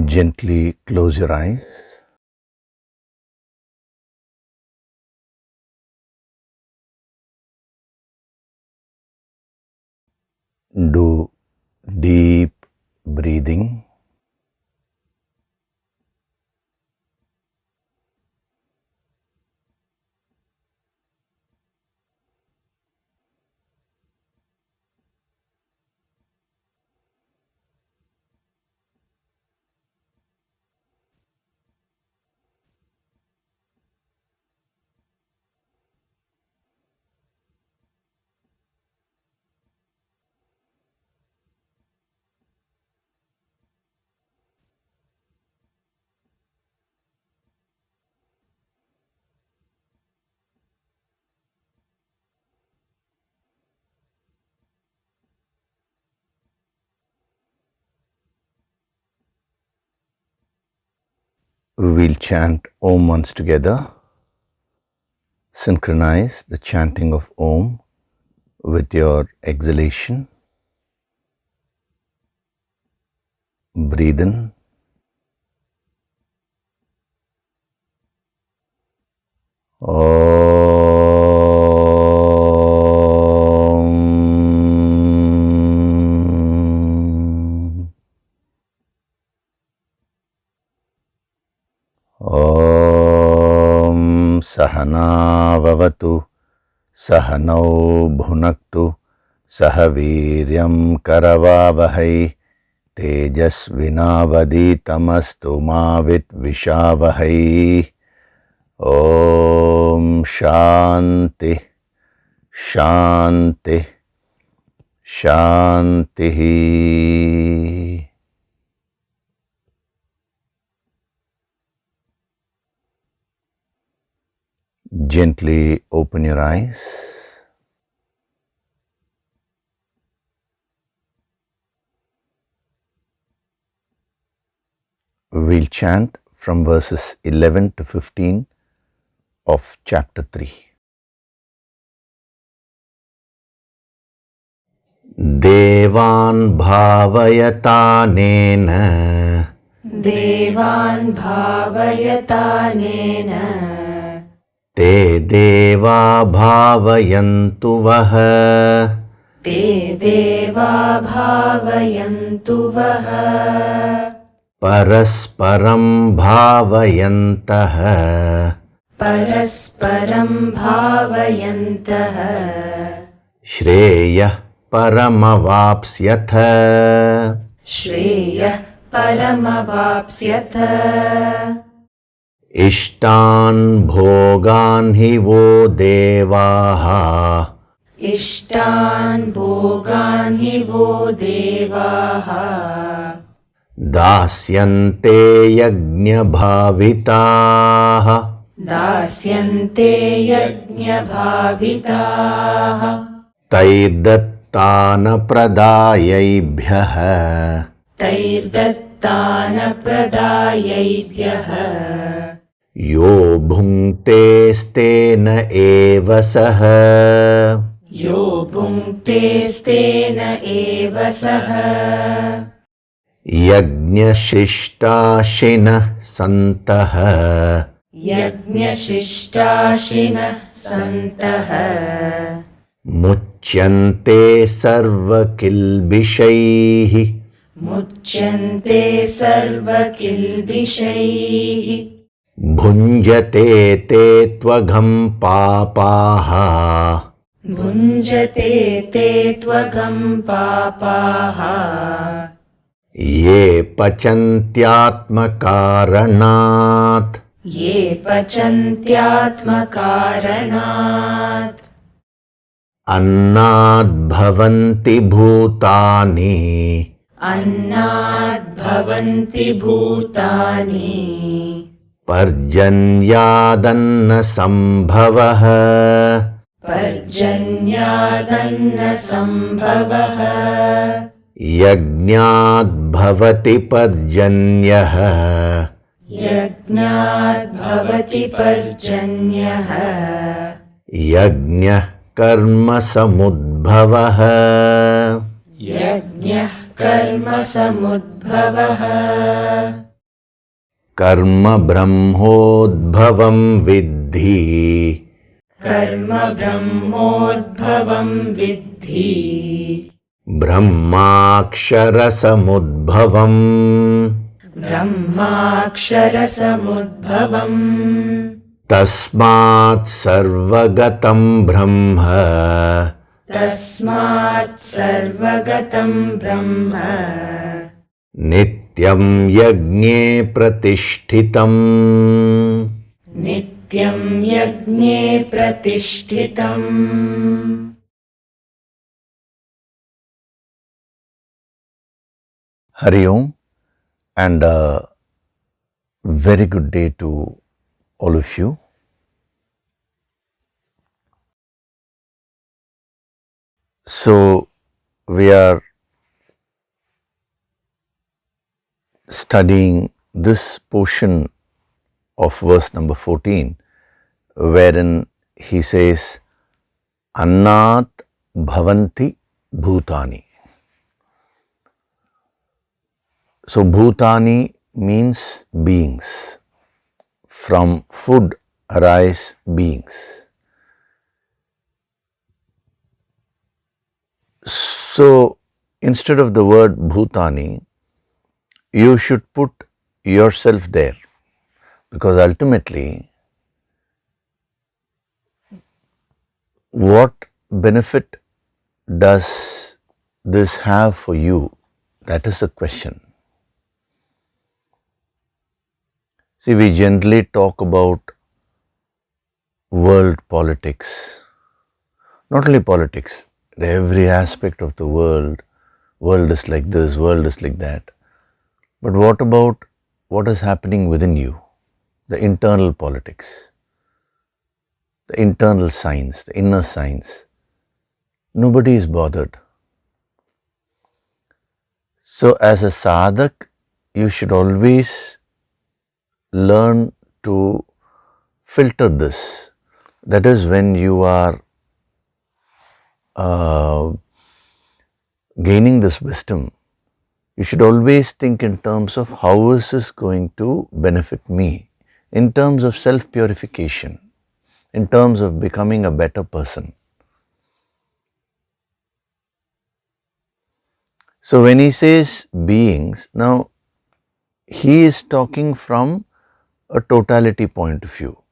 Gently close your eyes. Do deep breathing. We'll chant Om once together. Synchronize the chanting of Om with your exhalation. Breathe in. Om Sahana Vavatu Sahanau Bhunaktu Sahaviryam Karavavahai Tejasvinavaditamastu ma Vitvishavahai. Om Shanti Shanti Shanti. Gently open your eyes. We'll chant from verses 11 to 15 of chapter 3. Devan bhavayatanena Devan bhavayatanena Te deva bhavayantu vaha Te deva bhavayantu vaha Parasparam bhavayantaha Parasparam bhavayantaha Shreya paramavapsyatha Shreya paramavapsyatha Ishtan bhogan hi vo devaha Ishtan bhogan hi vo devaha Dasyante yajna bhavitaha Dasyante yajna bhavitaha Taidattana pradayaibhyaha Taidattana pradayaibhyaha Yo bhungte stena eva saha Yo bhungte stena eva saha Yajna shishtashinah santaha Yajna shishtashinah santaha Muchyante sarva kilbishaihi Muchyante sarva kilbishaihi Bhunjate te tvagam papaha Bhunjate te tvagam papaha Ye pachantyatmakaranat Ye pachantyatmakaranat Annad bhavanti bhutani Annad bhavanti bhutani Parjanyadanna sambhavaha Parjanyadanna sambhavaha Yajnat bhavati parjanyaha Yajnat bhavati parjanyaha Yajna karma samudbhavaha Yajna karma samudbhavaha Karma brahmodbhavam viddhi. Karma brahmodbhavam viddhi. Brahmaksharasamudbhavam. Brahmaksharasamudbhavam. Tasmat sarvagatam brahma. Tasmat sarvagatam brahma. Nityam yagne pratishtitam. Nityam yagne pratishtitam. Hari Om, and a very good day to all of you. So, we are studying this portion of verse number 14, wherein he says, Annat bhavanti bhutani. So, bhutani means beings. From food arise beings. So, instead of the word bhutani, you should put yourself there, because ultimately, what benefit does this have for you? That is the question. See, we generally talk about world politics, not only politics, every aspect of the world. World is like this, world is like that. But what about what is happening within you? The internal politics, the internal science, the inner science. Nobody is bothered. So, as a sadhak, you should always learn to filter this. That is, when you are gaining this wisdom, you should always think in terms of how is this going to benefit me, in terms of self-purification, in terms of becoming a better person. So, when he says beings, now he is talking from a totality point of view,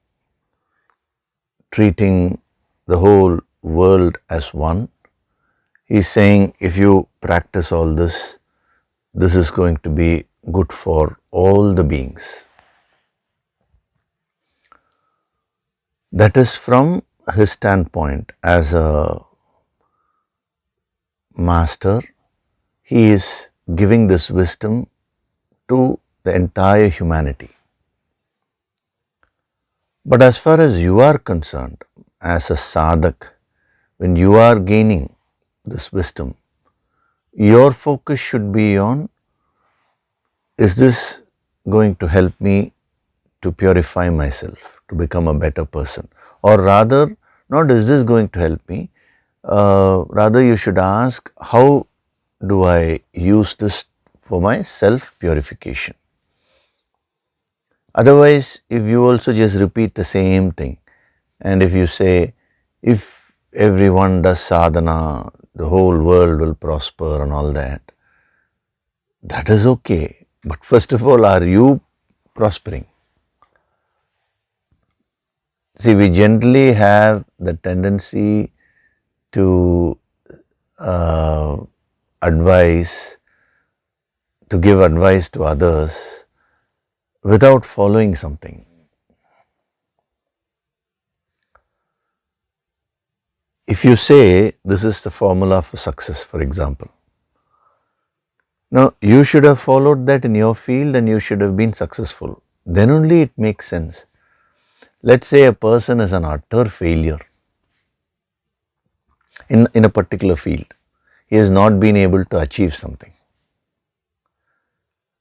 treating the whole world as one. He is saying, if you practice all this, this is going to be good for all the beings. That is from his standpoint as a master. He is giving this wisdom to the entire humanity. But as far as you are concerned, as a sadhak, when you are gaining this wisdom, your focus should be on, is this going to help me to purify myself, to become a better person? Or rather, not is this going to help me, rather you should ask, how do I use this for my self-purification? Otherwise, if you also just repeat the same thing, and if you say, if everyone does sadhana, the whole world will prosper and all that, that is okay. But first of all, are you prospering? See, we generally have the tendency to give advice to others without following something. If you say, this is the formula for success, for example, now you should have followed that in your field and you should have been successful. Then only it makes sense. Let's say a person is an utter failure in a particular field. He has not been able to achieve something.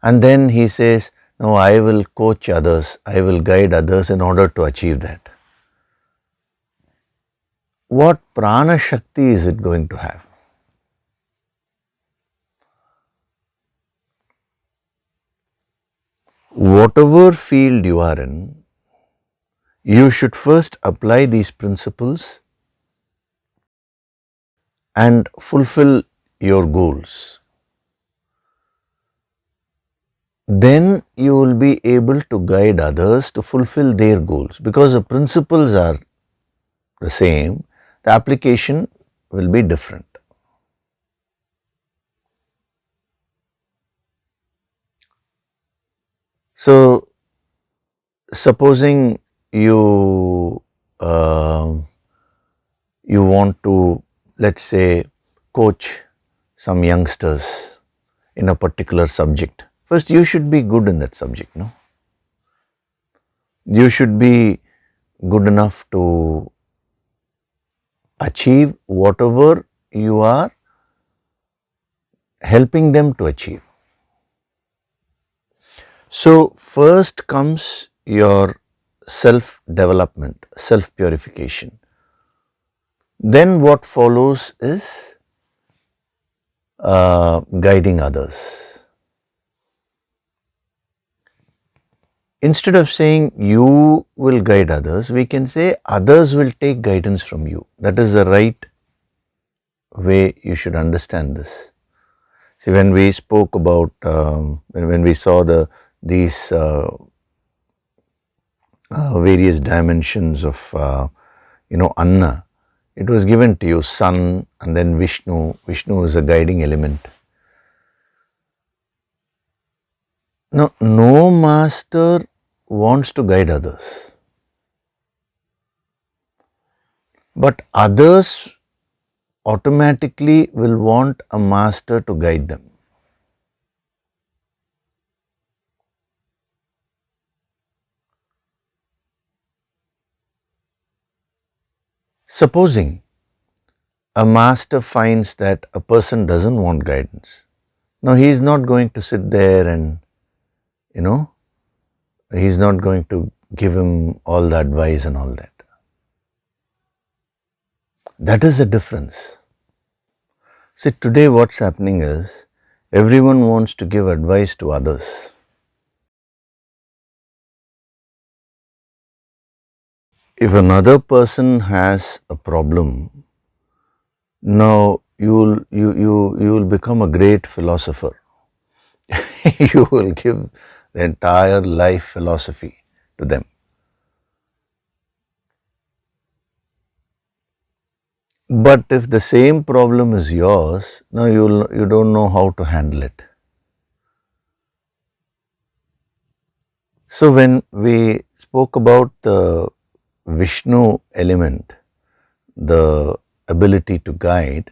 And then he says, no, I will coach others, I will guide others in order to achieve that. What prana shakti is it going to have? whatever field you are in, you should first apply these principles and fulfill your goals. Then you will be able to guide others to fulfill their goals, because the principles are the same, the application will be different. So, supposing you you want to, let's say, coach some youngsters in a particular subject. First, you should be good in that subject, no? You should be good enough to achieve whatever you are helping them to achieve. So, first comes your self-development, self-purification. Then what follows is guiding others. Instead of saying you will guide others, we can say others will take guidance from you. That is the right way you should understand this. See, when we spoke about, when we saw these various dimensions of, Anna, it was given to you, Sun and then Vishnu. Vishnu is a guiding element. Now, no master wants to guide others, but others automatically will want a master to guide them. Supposing a master finds that a person doesn't want guidance, now he is not going to sit there and, he is not going to give him all the advice and all that. That is the difference. See, today what's happening is everyone wants to give advice to others. If another person has a problem, now you will become a great philosopher. You will give the entire life philosophy to them. But if the same problem is yours, now you don't know how to handle it. So when we spoke about the Vishnu element, the ability to guide,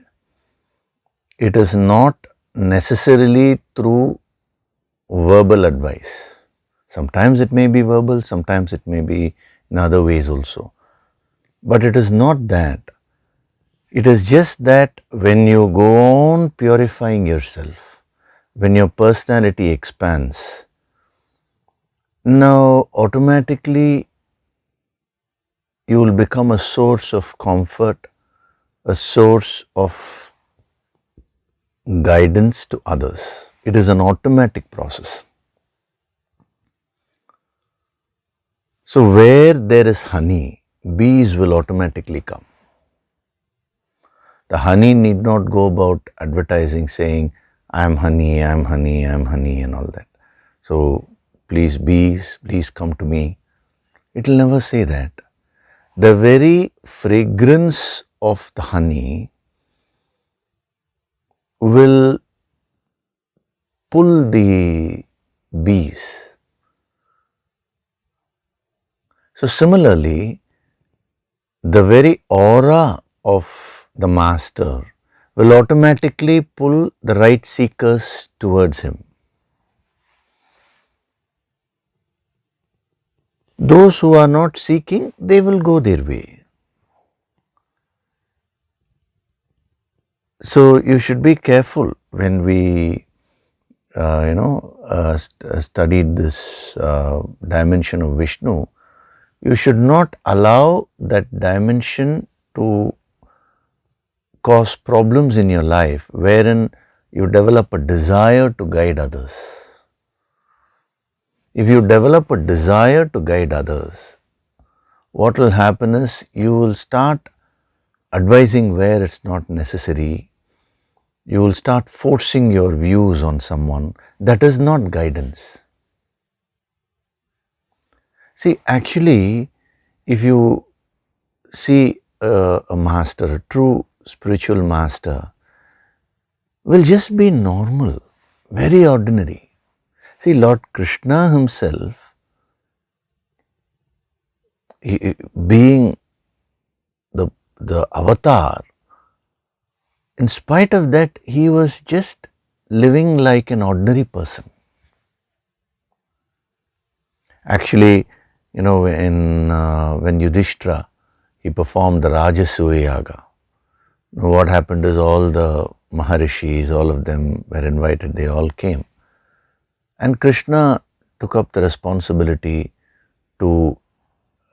it is not necessarily through verbal advice. Sometimes it may be verbal, sometimes it may be in other ways also. But it is not that. It is just that when you go on purifying yourself, when your personality expands, now automatically you will become a source of comfort, a source of guidance to others. It is an automatic process. So where there is honey, bees will automatically come. The honey need not go about advertising saying, I am honey, I am honey, I am honey and all that. So please bees, please come to me. It will never say that. The very fragrance of the honey will pull the bees. So similarly, the very aura of the master will automatically pull the right seekers towards him. Those who are not seeking, they will go their way. So you should be careful when we, studied this dimension of Vishnu. You should not allow that dimension to cause problems in your life wherein you develop a desire to guide others. If you develop a desire to guide others, what will happen is you will start advising where it's not necessary. You will start forcing your views on someone. That is not guidance. See, actually, if you see a master, a true spiritual master, will just be normal, very ordinary. See, Lord Krishna himself, being the avatar, in spite of that, he was just living like an ordinary person. Actually, you know, when Yudhishthira, he performed the Rajasuya Yaga. What happened is all the Maharishis, all of them were invited, they all came. And Krishna took up the responsibility to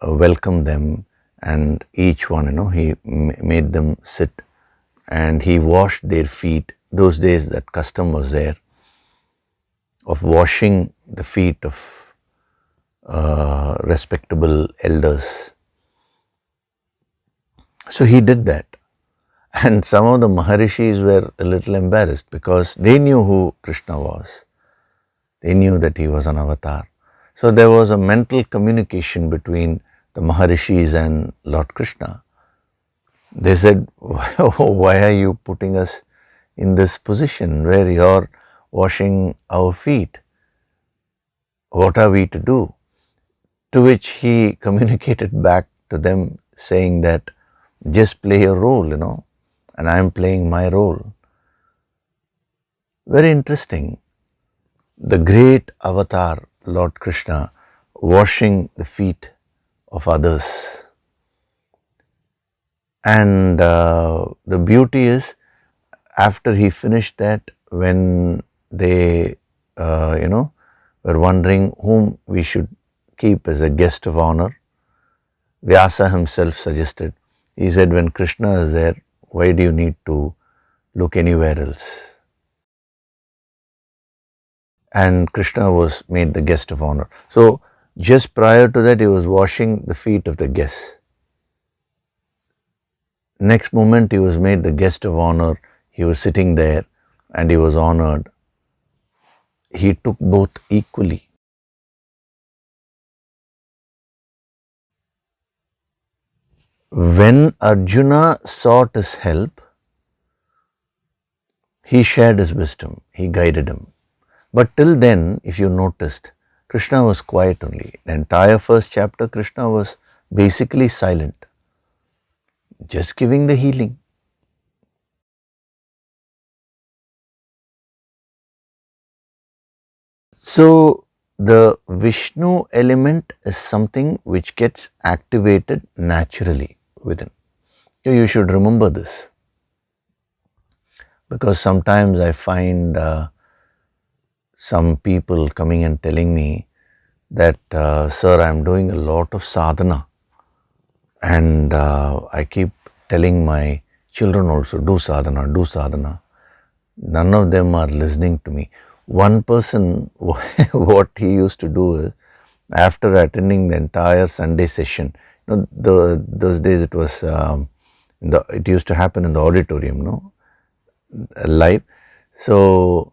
welcome them, and each one, you know, he made them sit and he washed their feet. Those days that custom was there of washing the feet of respectable elders. So he did that. And some of the Maharishis were a little embarrassed because they knew who Krishna was. They knew that he was an avatar. So there was a mental communication between the Maharishis and Lord Krishna. They said, why are you putting us in this position where you're washing our feet? What are we to do? To which he communicated back to them saying that just play your role, you know, and I am playing my role. Very interesting. The great avatar, Lord Krishna, washing the feet of others. And the beauty is, after he finished that, when they, were wondering whom we should keep as a guest of honor, Vyasa himself suggested, he said, when Krishna is there, why do you need to look anywhere else? And Krishna was made the guest of honor. So just prior to that, he was washing the feet of the guests. Next moment, he was made the guest of honor. He was sitting there and he was honored. He took both equally. When Arjuna sought his help, he shared his wisdom, he guided him. But till then, if you noticed, Krishna was quiet only. The entire first chapter, Krishna was basically silent, just giving the healing. So, the Vishnu element is something which gets activated naturally within. So you should remember this, because sometimes I find some people coming and telling me that, sir, I am doing a lot of sadhana, and I keep telling my children also, do sadhana, do sadhana. None of them are listening to me. One person, what he used to do is, after attending the entire Sunday session, you know, those days it was, it used to happen in the auditorium, no, live. So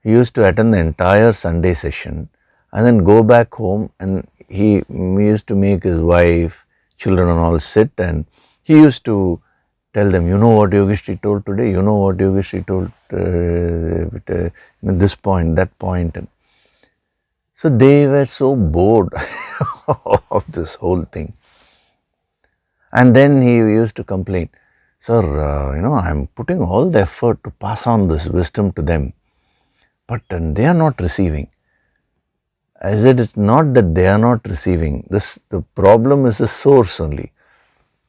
he used to attend the entire Sunday session and then go back home, and he used to make his wife, children and all sit, and he used to tell them, you know what Yogishri told today, you know what Yogishri told, this point, that point. And so they were so bored of this whole thing. And then he used to complain, sir, I am putting all the effort to pass on this wisdom to them, but they are not receiving. I said, it's not that they are not receiving. The problem is the source only.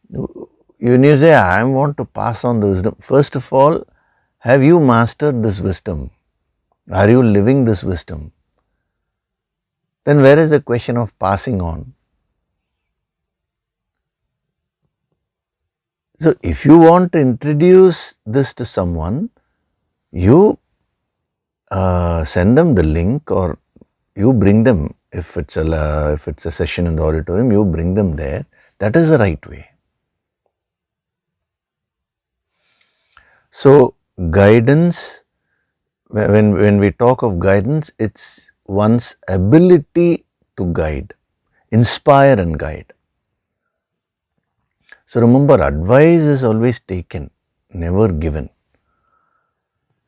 When you say, I want to pass on the wisdom, first of all, have you mastered this wisdom? Are you living this wisdom? Then where is the question of passing on? So if you want to introduce this to someone, you send them the link, or you bring them if it's a session in the auditorium, you bring them there. That is the right way. So guidance, when we talk of guidance, it's one's ability to guide, inspire and guide. So remember, advice is always taken, never given.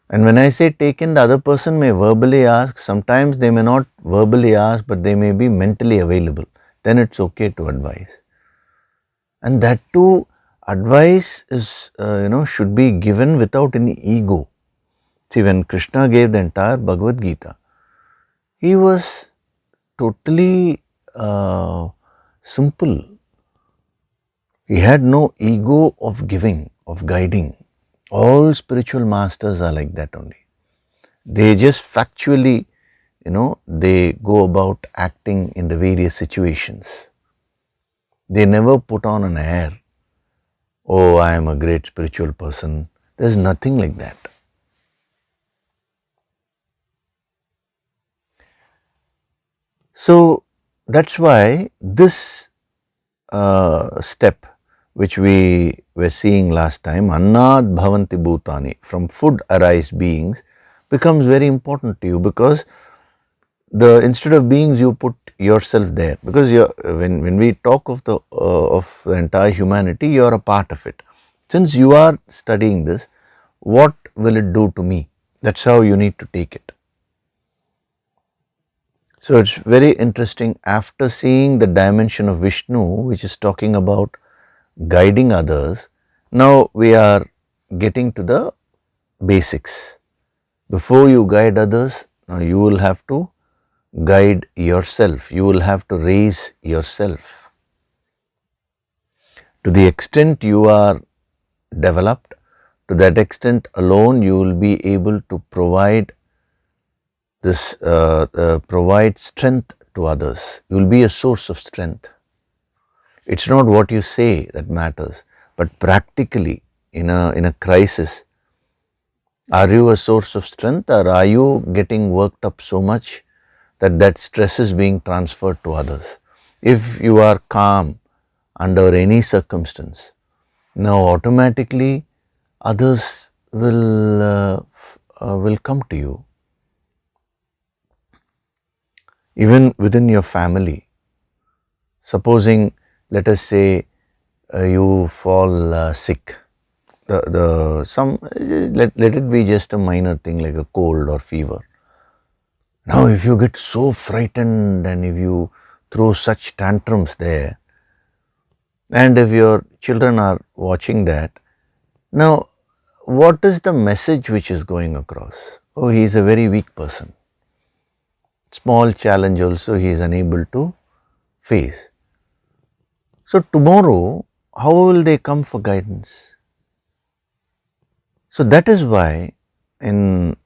And when I say taken, the other person may verbally ask. Sometimes they may not verbally ask, but they may be mentally available. Then it's okay to advise. And that too, advice is, should be given without any ego. See, when Krishna gave the entire Bhagavad Gita, he was totally simple. He had no ego of giving, of guiding. All spiritual masters are like that only. They just factually, they go about acting in the various situations. They never put on an air, oh, I am a great spiritual person. There is nothing like that. So that's why this step which we were seeing last time, Annad Bhavanti Bhutani, from food arise beings, becomes very important to you, because instead of beings you put yourself there, because when we talk of the entire humanity, you are a part of it. Since you are studying this, what will it do to me? That's how you need to take it. So it's very interesting, after seeing the dimension of Vishnu, which is talking about guiding others, now we are getting to the basics. Before you guide others, now you will have to guide yourself. You will have to raise yourself. To the extent you are developed, to that extent alone you will be able to provide provide strength to others. You will be a source of strength. It's not what you say that matters, but practically in a crisis, are you a source of strength, or are you getting worked up so much that stress is being transferred to others? If you are calm under any circumstance, now automatically others will come to you. Even within your family, supposing, let us say, you fall sick, let it be just a minor thing like a cold or fever. Now if you get so frightened and if you throw such tantrums there, and if your children are watching that, now what is the message which is going across? Oh, he is a very weak person. Small challenge also he is unable to face. So tomorrow, how will they come for guidance? So that is why in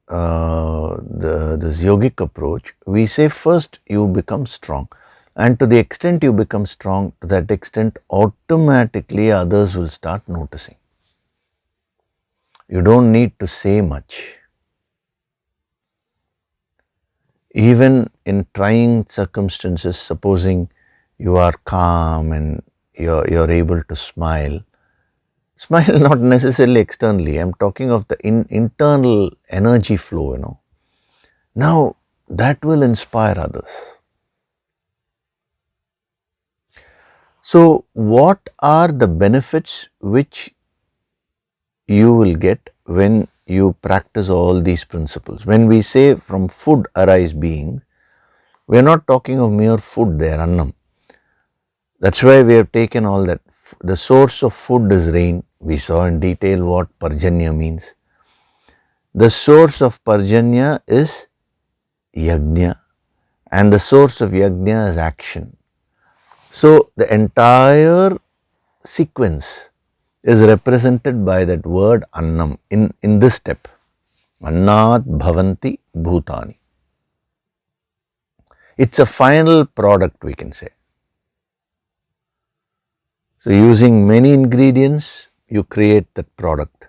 this yogic approach, we say first you become strong, and to the extent you become strong, to that extent automatically others will start noticing. You don't need to say much. Even in trying circumstances, supposing you are calm and you're able to smile not necessarily externally, I'm talking of the internal energy flow, Now that will inspire others. So what are the benefits which you will get when you practice all these principles? When we say from food arise beings, we are not talking of mere food there, annam. That's why we have taken all that. The source of food is rain. We saw in detail what Parjanya means. The source of Parjanya is Yajna, and the source of Yajna is action. So the entire sequence is represented by that word Annam in this step. Annat Bhavanti Bhutani. It's a final product, we can say. So using many ingredients, you create that product.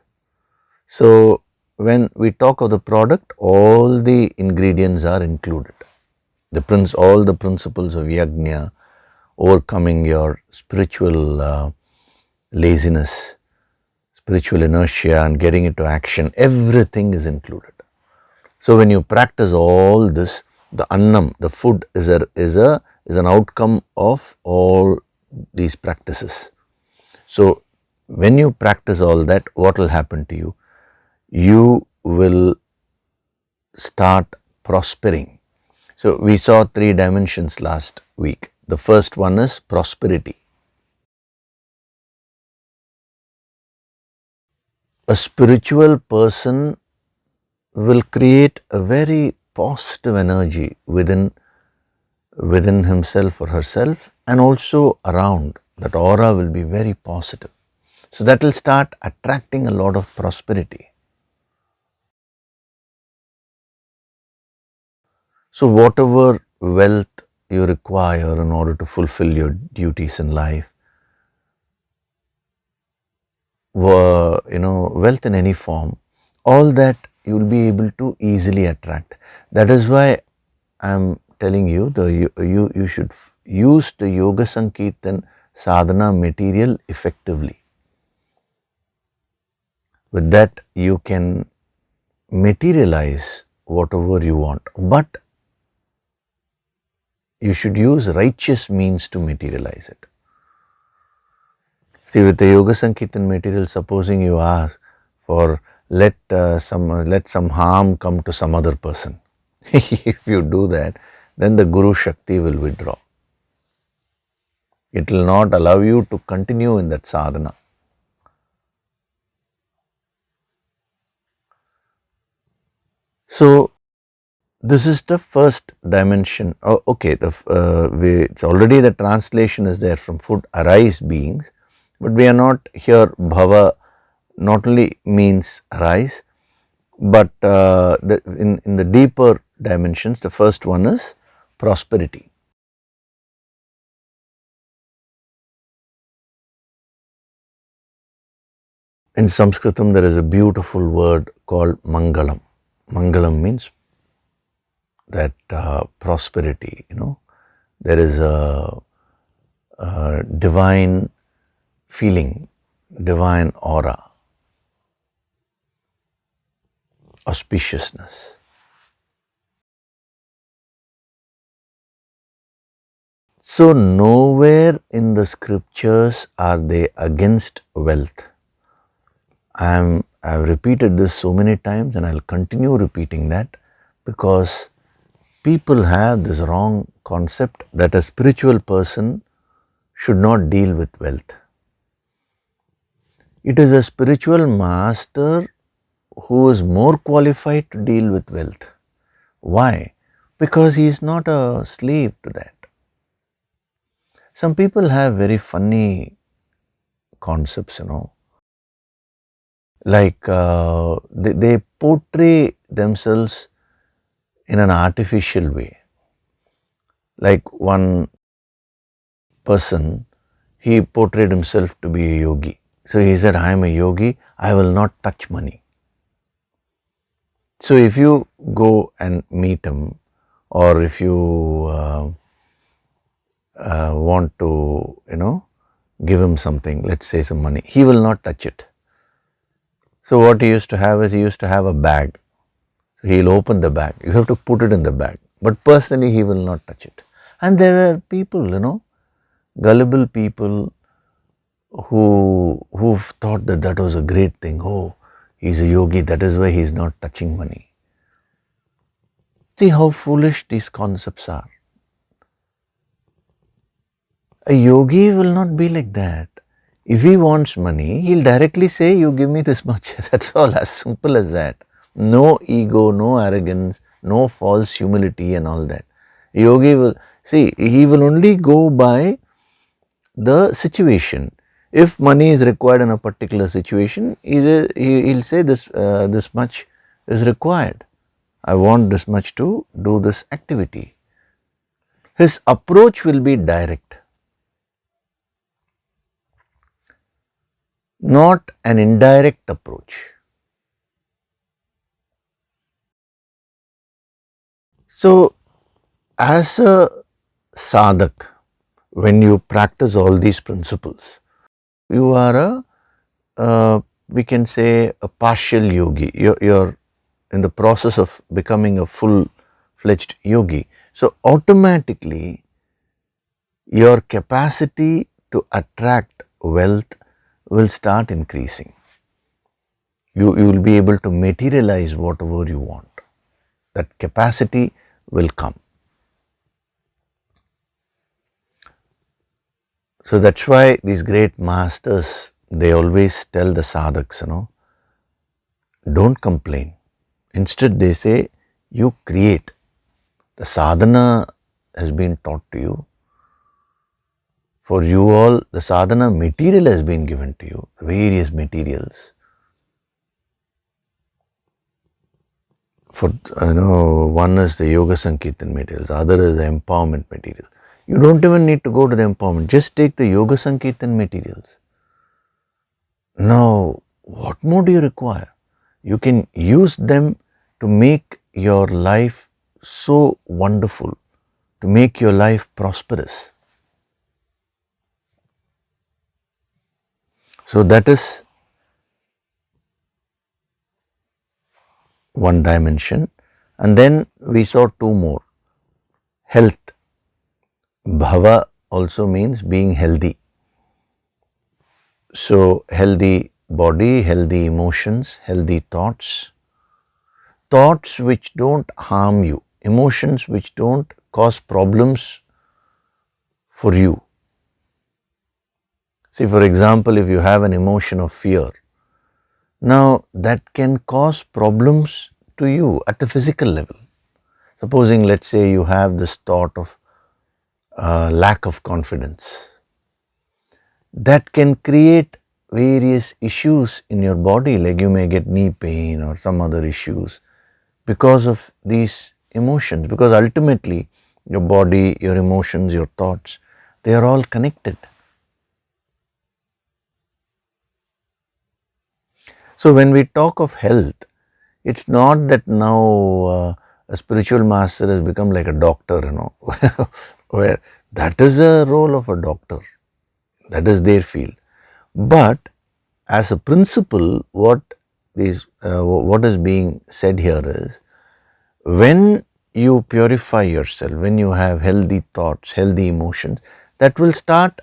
So when we talk of the product, all the ingredients are included. all the principles of yajna, overcoming your spiritual laziness, spiritual inertia, and getting into action, everything is included. So when you practice all this, the annam, the food is an outcome of all these practices. So when you practice all that, what will happen to you? You will start prospering. So we saw 3 dimensions last week. The first one is prosperity. A spiritual person will create a very positive energy within himself or herself, and also around. That aura will be very positive. So that will start attracting a lot of prosperity. So whatever wealth you require in order to fulfill your duties in life, wealth in any form, all that you will be able to easily attract. That is why I am telling you, you should use the Yoga Sankirtan sadhana material effectively. With that, you can materialize whatever you want, but you should use righteous means to materialize it. See, with the Yoga Sankirtan material, supposing you ask for let some harm come to some other person. If you do that, then the Guru Shakti will withdraw. It will not allow you to continue in that sadhana. So this is the first dimension. Oh, okay, it's already the translation is there from food arise beings, but we are not here. Bhava not only means arise, but in the deeper dimensions, the first one is prosperity. In Sanskritam, there is a beautiful word called Mangalam. Mangalam means that prosperity, there is a divine feeling, divine aura, auspiciousness. So nowhere in the scriptures are they against wealth. I've repeated this so many times, and I'll continue repeating that, because people have this wrong concept that a spiritual person should not deal with wealth. It is a spiritual master who is more qualified to deal with wealth. Why? Because he is not a slave to that. Some people have very funny concepts, like they portray themselves in an artificial way. Like one person, he portrayed himself to be a yogi. So he said, I am a yogi, I will not touch money. So if you go and meet him, or if you want to, give him something, let's say some money, he will not touch it. So what he used to have is, he used to have a bag. So he'll open the bag. You have to put it in the bag. But personally, he will not touch it. And there are people, gullible people who've thought that was a great thing. Oh, he's a yogi, that is why he's not touching money. See how foolish these concepts are. A yogi will not be like that. If he wants money, he'll directly say, you give me this much. That's all, as simple as that. No ego, no arrogance, no false humility and all that. Yogi will, he will only go by the situation. If money is required in a particular situation, he'll say this much is required. I want this much to do this activity. His approach will be direct, not an indirect approach. So As a sadhak, when you practice all these principles, you are we can say a partial yogi. You're in the process of becoming a full-fledged yogi. So automatically your capacity to attract wealth will start increasing. You will be able to materialize whatever you want. That capacity will come. So that's why these great masters, they always tell the sadhaks, don't complain. Instead they say, you create. The sadhana has been taught to you. For you all, the sadhana material has been given to you, various materials. For one is the yoga sankirtan materials, other is the empowerment material. You don't even need to go to the empowerment, just take the yoga sankirtan materials. Now, what more do you require? You can use them to make your life so wonderful, to make your life prosperous. So that is one dimension. And then we saw two more. Health. Bhava also means being healthy. So healthy body, healthy emotions, healthy thoughts. Thoughts which don't harm you, emotions which don't cause problems for you. See, for example, if you have an emotion of fear, now that can cause problems to you at the physical level. Supposing, let's say, you have this thought of lack of confidence, that can create various issues in your body, like you may get knee pain or some other issues because of these emotions, because ultimately your body, your emotions, your thoughts, they are all connected. So when we talk of health, it's not that now a spiritual master has become like a doctor, where that is a role of a doctor, that is their field. But as a principle, what is being said here is, when you purify yourself, when you have healthy thoughts, healthy emotions, that will start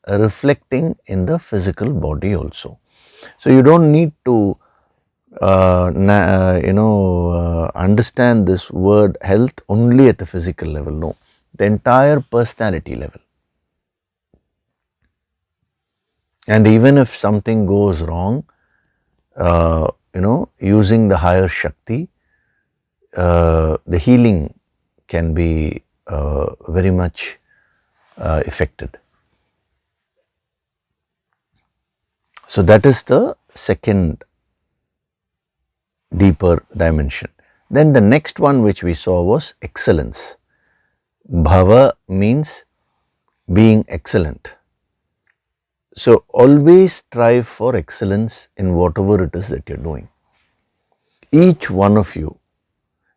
reflecting in the physical body also. So you don't need to understand this word health only at the physical level. No, the entire personality level. And even if something goes wrong, using the higher Shakti, the healing can be very much effected. So that is the second deeper dimension. Then the next one which we saw was excellence. Bhava means being excellent. So always strive for excellence in whatever it is that you're doing. Each one of you,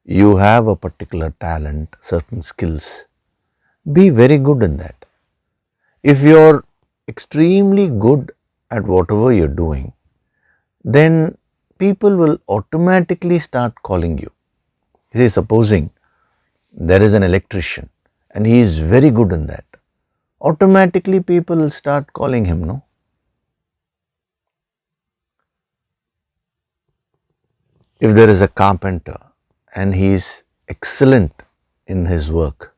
you have a particular talent, certain skills. Be very good in that. If you're extremely good at whatever you're doing, then people will automatically start calling you. See, supposing there is an electrician and he is very good in that, automatically people will start calling him, no? If there is a carpenter and he is excellent in his work,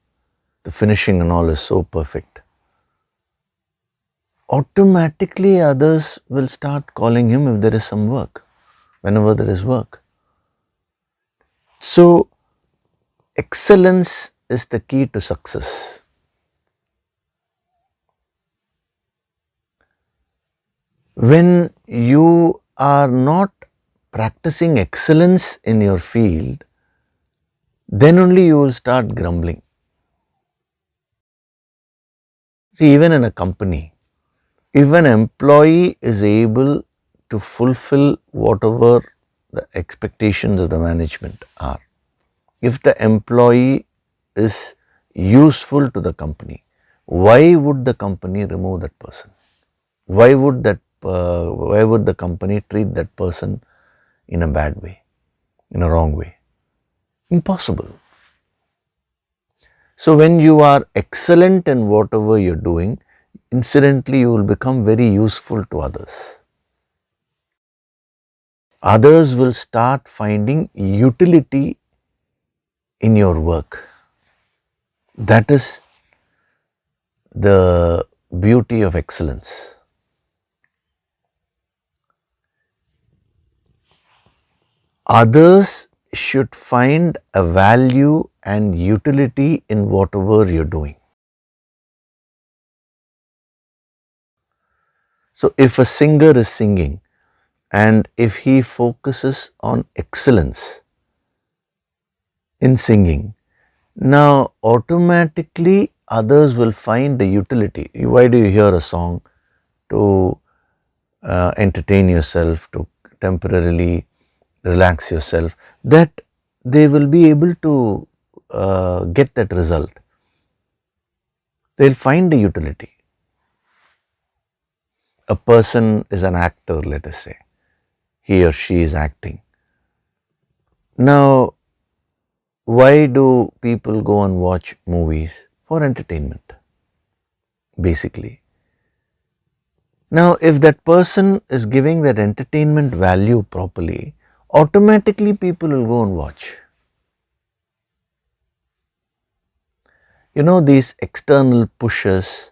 the finishing and all is so perfect, automatically others will start calling him if there is some work, whenever there is work. So, excellence is the key to success. When you are not practicing excellence in your field, then only you will start grumbling. See, even in a company, if an employee is able to fulfill whatever the expectations of the management are, if the employee is useful to the company, why would the company remove that person? Why would the company treat that person in a bad way, in a wrong way? Impossible. So when you are excellent in whatever you're doing, incidentally you will become very useful to others. Others will start finding utility in your work. That is the beauty of excellence. Others should find a value and utility in whatever you're doing. So if a singer is singing and if he focuses on excellence in singing, now automatically others will find the utility. Why do you hear a song? To entertain yourself, to temporarily relax yourself, that they will be able to get that result. They'll find the utility. A person is an actor, let us say, he or she is acting. Now, why do people go and watch movies? For entertainment, basically. Now, if that person is giving that entertainment value properly, automatically people will go and watch. You know, these external pushes,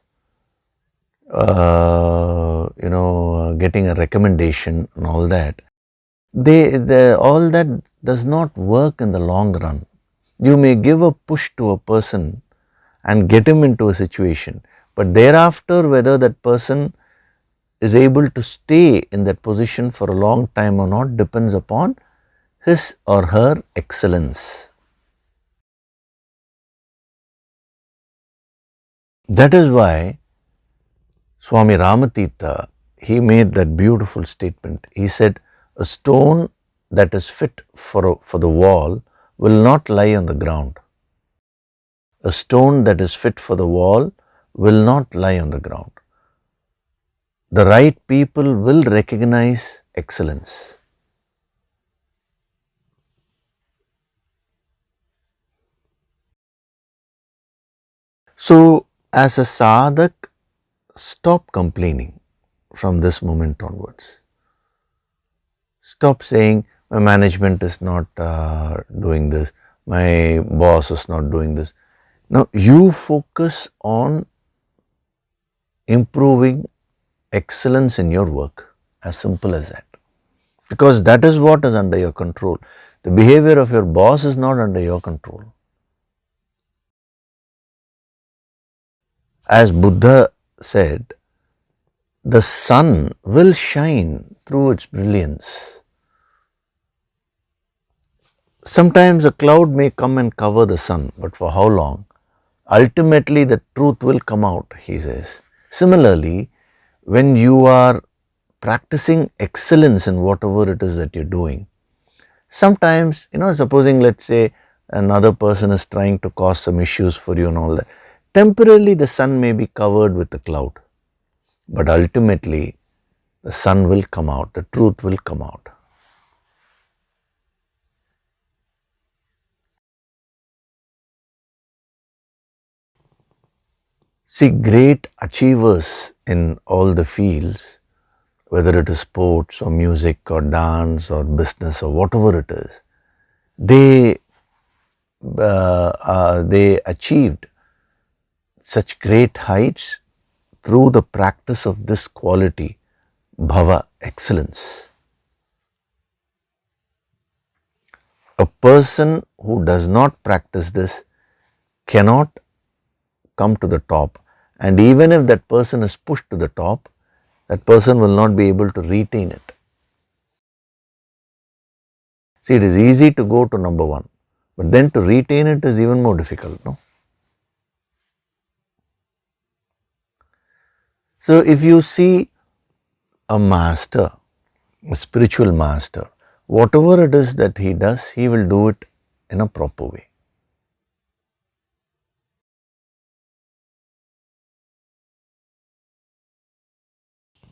getting a recommendation and all that, all that does not work in the long run. You may give a push to a person and get him into a situation, but thereafter whether that person is able to stay in that position for a long time or not depends upon his or her excellence. That is why Swami Ramatita, he made that beautiful statement. He said, a stone that is fit for the wall will not lie on the ground. A stone that is fit for the wall will not lie on the ground. The right people will recognize excellence. So, as a sadhak, stop complaining from this moment onwards. Stop saying, my management is not doing this, my boss is not doing this. Now, you focus on improving excellence in your work, as simple as that. Because that is what is under your control. The behavior of your boss is not under your control. As Buddha said, the sun will shine through its brilliance. Sometimes a cloud may come and cover the sun, but for how long? Ultimately, the truth will come out, he says. Similarly, when you are practicing excellence in whatever it is that you're doing, sometimes, supposing, let's say, another person is trying to cause some issues for you and all that, temporarily the sun may be covered with a cloud, but ultimately the sun will come out, the truth will come out. See, great achievers in all the fields, whether it is sports or music or dance or business or whatever it is, they achieved such great heights through the practice of this quality, bhava, excellence. A person who does not practice this cannot come to the top, and even if that person is pushed to the top, that person will not be able to retain it. See, it is easy to go to number one, but then to retain it is even more difficult, no? So, if you see a master, a spiritual master, whatever it is that he does, he will do it in a proper way.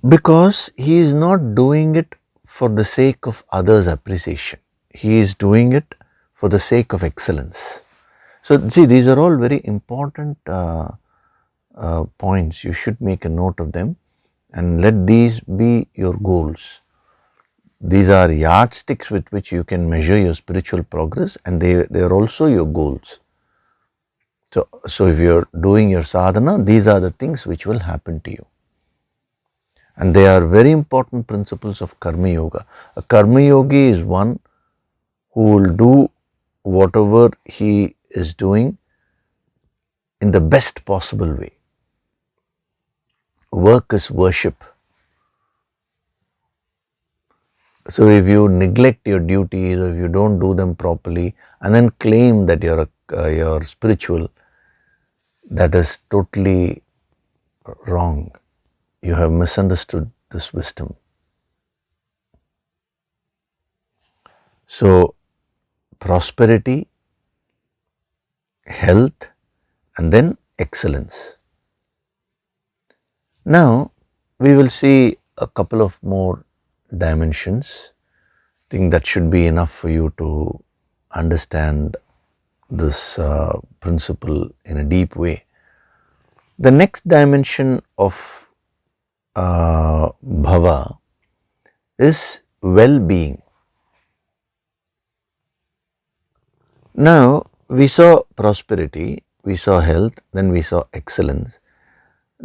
Because he is not doing it for the sake of others' appreciation. He is doing it for the sake of excellence. So see, these are all very important points. You should make a note of them and let these be your goals. These are yardsticks with which you can measure your spiritual progress, and they are also your goals. So if you are doing your sadhana, these are the things which will happen to you. And they are very important principles of Karma Yoga. A Karma Yogi is one who will do whatever he is doing in the best possible way. Work is worship. So if you neglect your duties or if you don't do them properly and then claim that you're spiritual, that is totally wrong. You have misunderstood this wisdom. So prosperity, health, and then excellence. Now we will see a couple of more dimensions. I think that should be enough for you to understand this principle in a deep way. The next dimension of bhava is well-being. Now we saw prosperity, we saw health, then we saw excellence.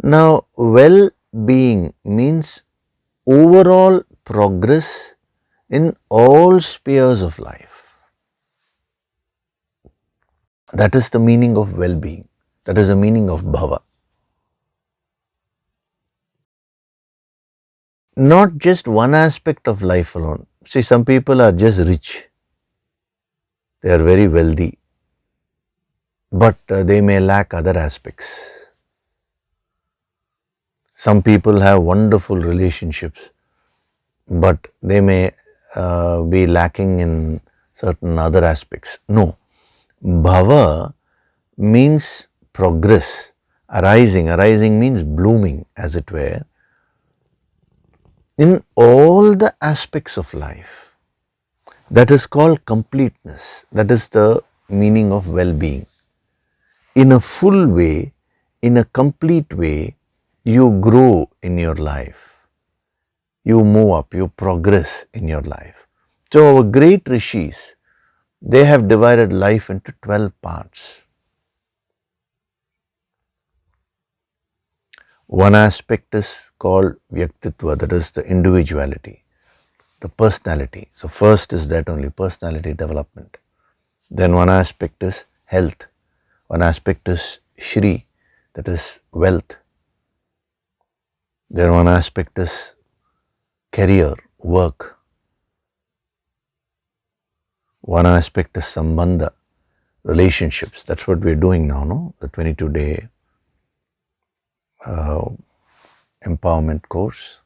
Now well-being means overall progress in all spheres of life. That is the meaning of well-being. That is the meaning of bhava. Not just one aspect of life alone. See, some people are just rich. They are very wealthy, but they may lack other aspects. Some people have wonderful relationships, but they may be lacking in certain other aspects. No, bhava means progress, arising. Arising means blooming, as it were, in all the aspects of life. That is called completeness. That is the meaning of well-being. In a full way, in a complete way, you grow in your life. You move up, you progress in your life. So our great rishis, they have divided life into 12 parts. One aspect is called Vyaktitva, that is the individuality, the personality. So first is that only, personality development. Then one aspect is health. One aspect is Shri, that is wealth. Then one aspect is career, work. One aspect is Sambandha, relationships. That's what we're doing now, no? The 22-day empowerment course.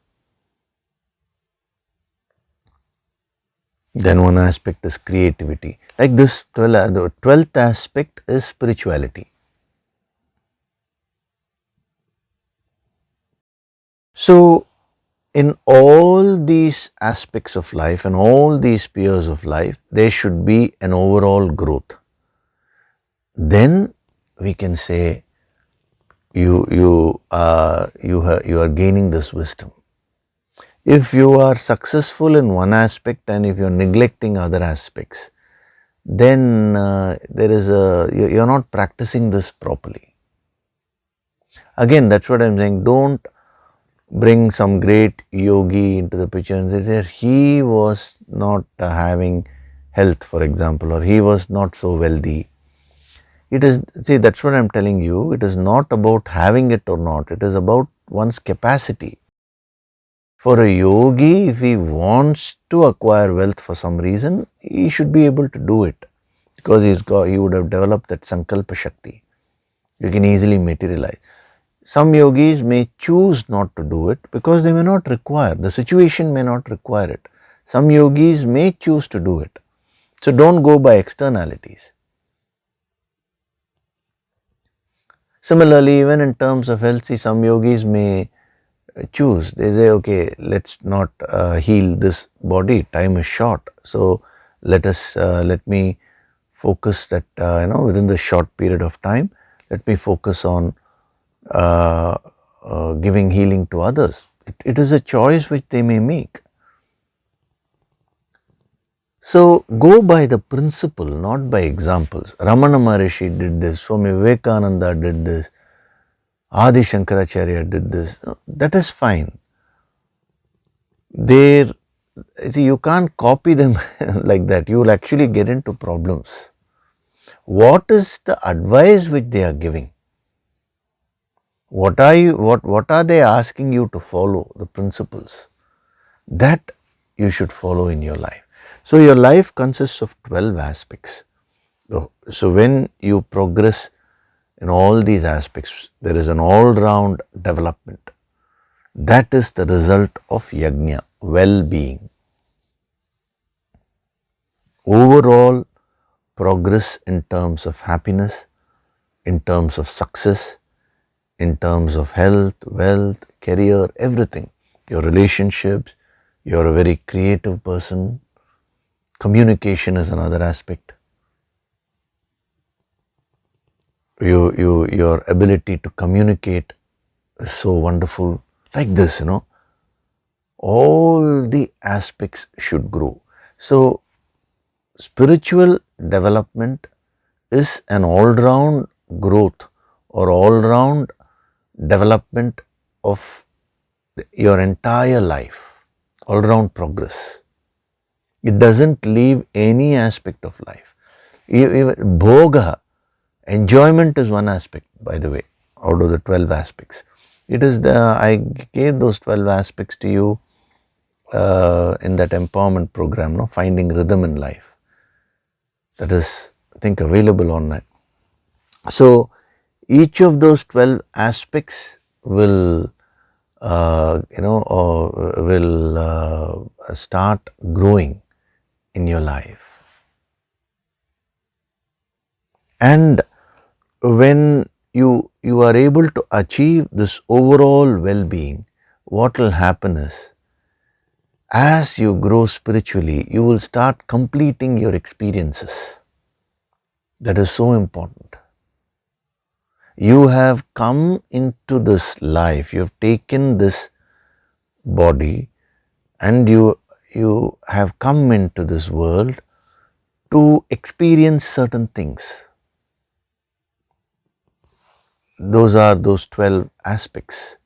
Then one aspect is creativity. Like this, the 12th aspect is spirituality. So, in all these aspects of life and all these spheres of life, there should be an overall growth. Then we can say you are gaining this wisdom. If you are successful in one aspect and if you are neglecting other aspects, then you are not practicing this properly. Again, that's what I am saying. Don't bring some great yogi into the picture and say he was not having health, for example, or he was not so wealthy. See, that's what I am telling you. It is not about having it or not. It is about one's capacity. For a yogi, if he wants to acquire wealth for some reason, he should be able to do it because he would have developed that sankalpa shakti. You can easily materialize. Some yogis may choose not to do it because they may not require, the situation may not require it. Some yogis may choose to do it. So don't go by externalities. Similarly, even in terms of health, see, some yogis may choose. They say, okay, let's not heal this body. Time is short, so let me focus that within the short period of time. Let me focus on giving healing to others. It is a choice which they may make. So go by the principle, not by examples. Ramana Maharishi did this, Swami Vivekananda did this, Adi Shankaracharya did this. That is fine. You can't copy them like that. You will actually get into problems. What is the advice which they are giving? What are they asking you to follow? The principles that you should follow in your life. So your life consists of 12 aspects. So when you progress in all these aspects, there is an all-round development. That is the result of yajna, well-being. Overall progress in terms of happiness, in terms of success, in terms of health, wealth, career, everything. Your relationships, you're a very creative person. Communication is another aspect. Your ability to communicate is so wonderful. Like this, all the aspects should grow. So spiritual development is an all-round growth or all-round development of your entire life, all-round progress. It doesn't leave any aspect of life. Even bhoga, enjoyment is one aspect, by the way, out of the 12 aspects. I gave those 12 aspects to you in that empowerment program, Finding Rhythm in Life. That is, I think, available online. So each of those 12 aspects will start growing in your life. And when you are able to achieve this overall well-being, what will happen is, as you grow spiritually, you will start completing your experiences. That is so important. You have come into this life, you have taken this body, and you have come into this world to experience certain things. Those are those 12 aspects.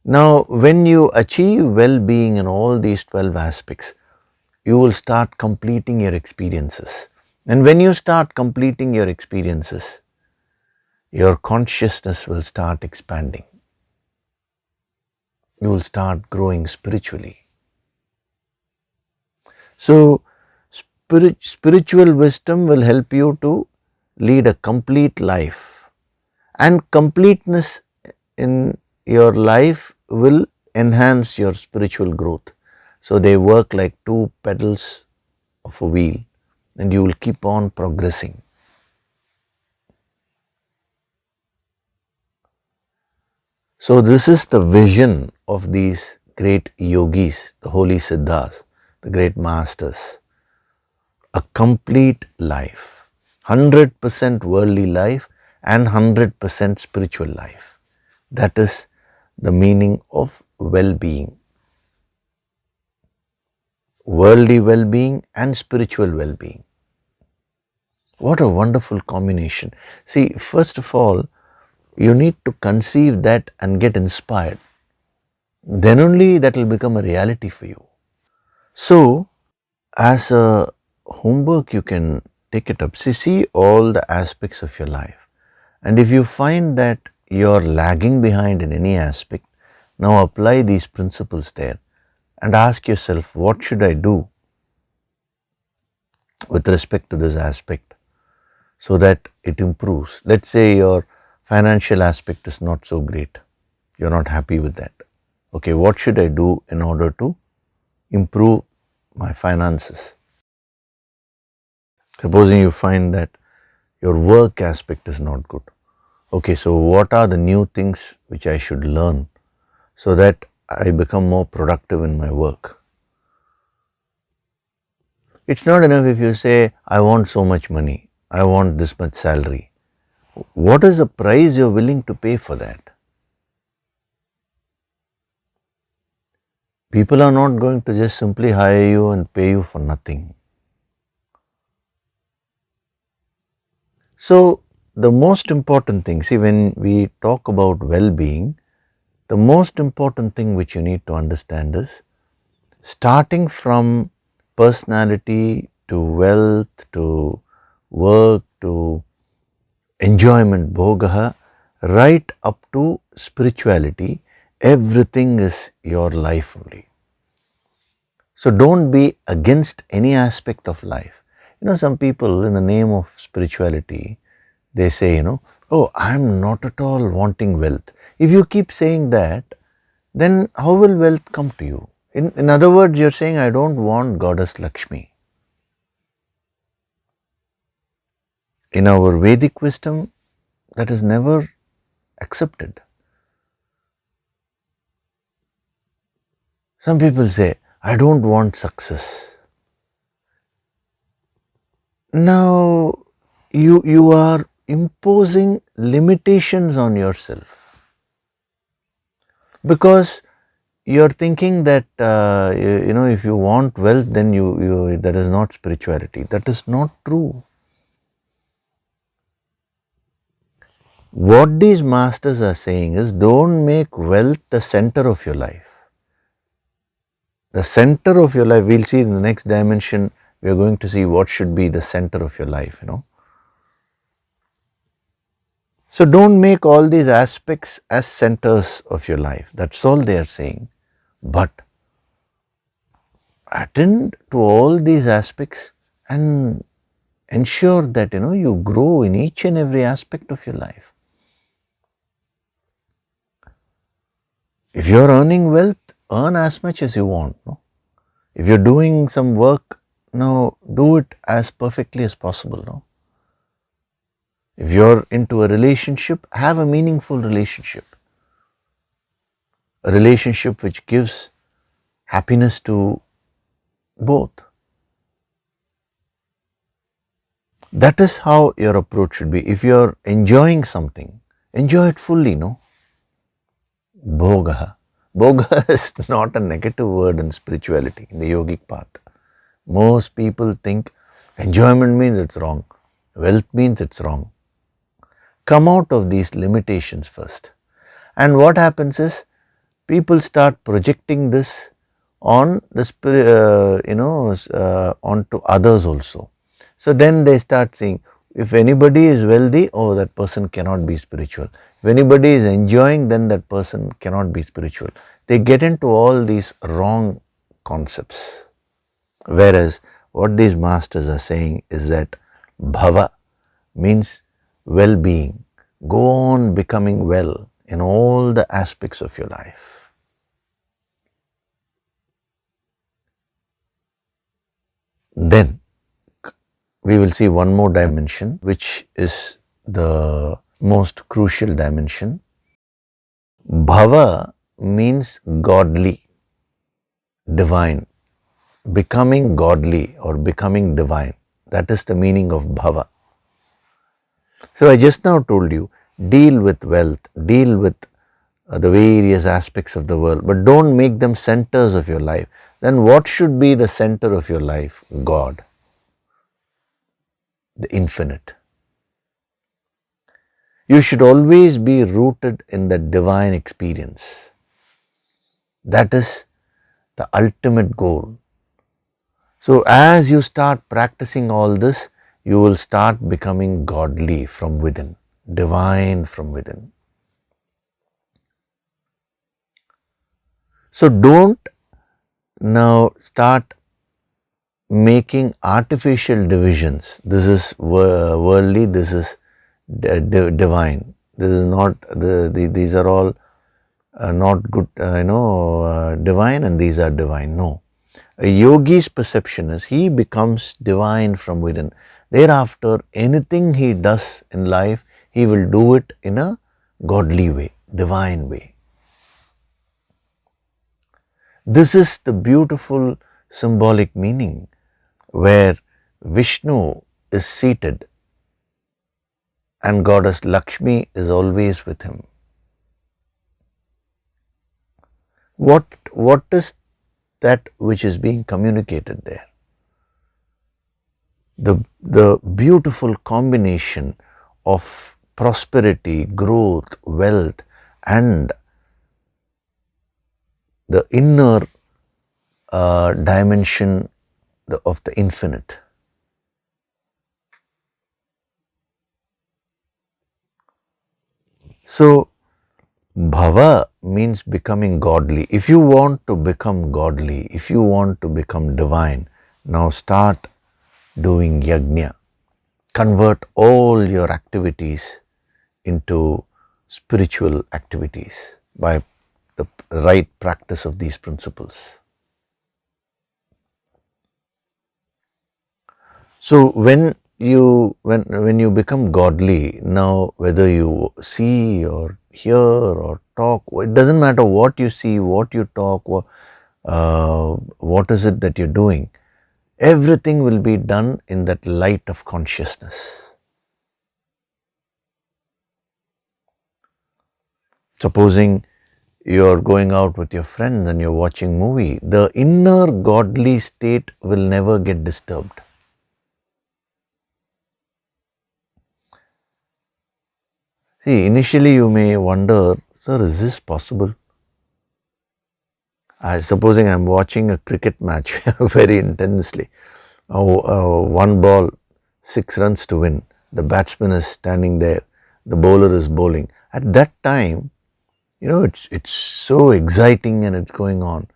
Now, when you achieve well-being in all these 12 aspects, you will start completing your experiences. And when you start completing your experiences, your consciousness will start expanding. You will start growing spiritually. So, spiritual wisdom will help you to lead a complete life. And completeness in your life will enhance your spiritual growth. So they work like two pedals of a wheel, and you will keep on progressing. So this is the vision of these great yogis, the holy siddhas, the great masters. A complete life, 100% worldly life and 100% spiritual life. That is the meaning of well-being. Worldly well-being and spiritual well-being. What a wonderful combination. See, first of all, you need to conceive that and get inspired. Then only that will become a reality for you. So, as a homework, you can take it up. See all the aspects of your life. And if you find that you're lagging behind in any aspect, now apply these principles there and ask yourself, what should I do with respect to this aspect so that it improves? Let's say your financial aspect is not so great. You're not happy with that. Okay, what should I do in order to improve my finances? Supposing you find that your work aspect is not good. Okay, so what are the new things which I should learn so that I become more productive in my work. It's not enough if you say, I want so much money, I want this much salary. What is the price you're willing to pay for that? People are not going to just simply hire you and pay you for nothing. So, the most important thing, see, when we talk about well-being, the most important thing which you need to understand is, starting from personality to wealth to work to enjoyment, bhogaha, right up to spirituality, everything is your life only. So don't be against any aspect of life. Some people in the name of spirituality, they say, oh, I'm not at all wanting wealth. If you keep saying that, then how will wealth come to you? In other words, you're saying, I don't want Goddess Lakshmi. In our Vedic wisdom, that is never accepted. Some people say, I don't want success. Now, you are imposing limitations on yourself, because you're thinking that if you want wealth, then that is not spirituality. That is not true. What these masters are saying is, don't make wealth the center of your life. The center of your life, we'll see in the next dimension, we are going to see what should be the center of your life, So don't make all these aspects as centers of your life. That's all they are saying. But attend to all these aspects and ensure that you grow in each and every aspect of your life. If you are earning wealth, earn as much as you want. If you're doing some work, do it as perfectly as possible. If you're into a relationship, have a meaningful relationship. A relationship which gives happiness to both. That is how your approach should be. If you're enjoying something, enjoy it fully, Bhogaha. Bhoga is not a negative word in spirituality, in the yogic path. Most people think enjoyment means it's wrong, wealth means it's wrong. Come out of these limitations first. And what happens is, people start projecting this on the onto others also. So then they start saying, if anybody is wealthy, oh, that person cannot be spiritual. If anybody is enjoying, then that person cannot be spiritual. They get into all these wrong concepts. Whereas what these masters are saying is that bhava means well-being. Go on becoming well in all the aspects of your life. Then we will see one more dimension, which is the most crucial dimension. Bhava means godly, divine, becoming godly or becoming divine. That is the meaning of bhava. So I just now told you, deal with wealth, deal with the various aspects of the world, but don't make them centers of your life. Then what should be the center of your life? God, the infinite. You should always be rooted in the divine experience. That is the ultimate goal. So as you start practicing all this, you will start becoming godly from within, divine from within. So don't now start making artificial divisions. This is worldly, this is divine. This is not, these are all not good, divine, and these are divine. No. A yogi's perception is he becomes divine from within. Thereafter, anything he does in life, he will do it in a godly way, divine way. This is the beautiful symbolic meaning where Vishnu is seated and goddess Lakshmi is always with him. What is that which is being communicated there? The beautiful combination of prosperity, growth, wealth, and the inner dimension of the infinite. So, Bhava means becoming godly. If you want to become godly, if you want to become divine, now start doing yajna. Convert all your activities into spiritual activities by the right practice of these principles. So when you become godly, now whether you see or hear or talk, it doesn't matter what you see, what you talk, what is it that you're doing, everything will be done in that light of consciousness. Supposing you're going out with your friends and you're watching movie, the inner godly state will never get disturbed. See, initially you may wonder, sir, is this possible? Supposing I'm watching a cricket match very intensely. One ball, 6 runs to win. The batsman is standing there. The bowler is bowling. At that time, it's so exciting and it's going on.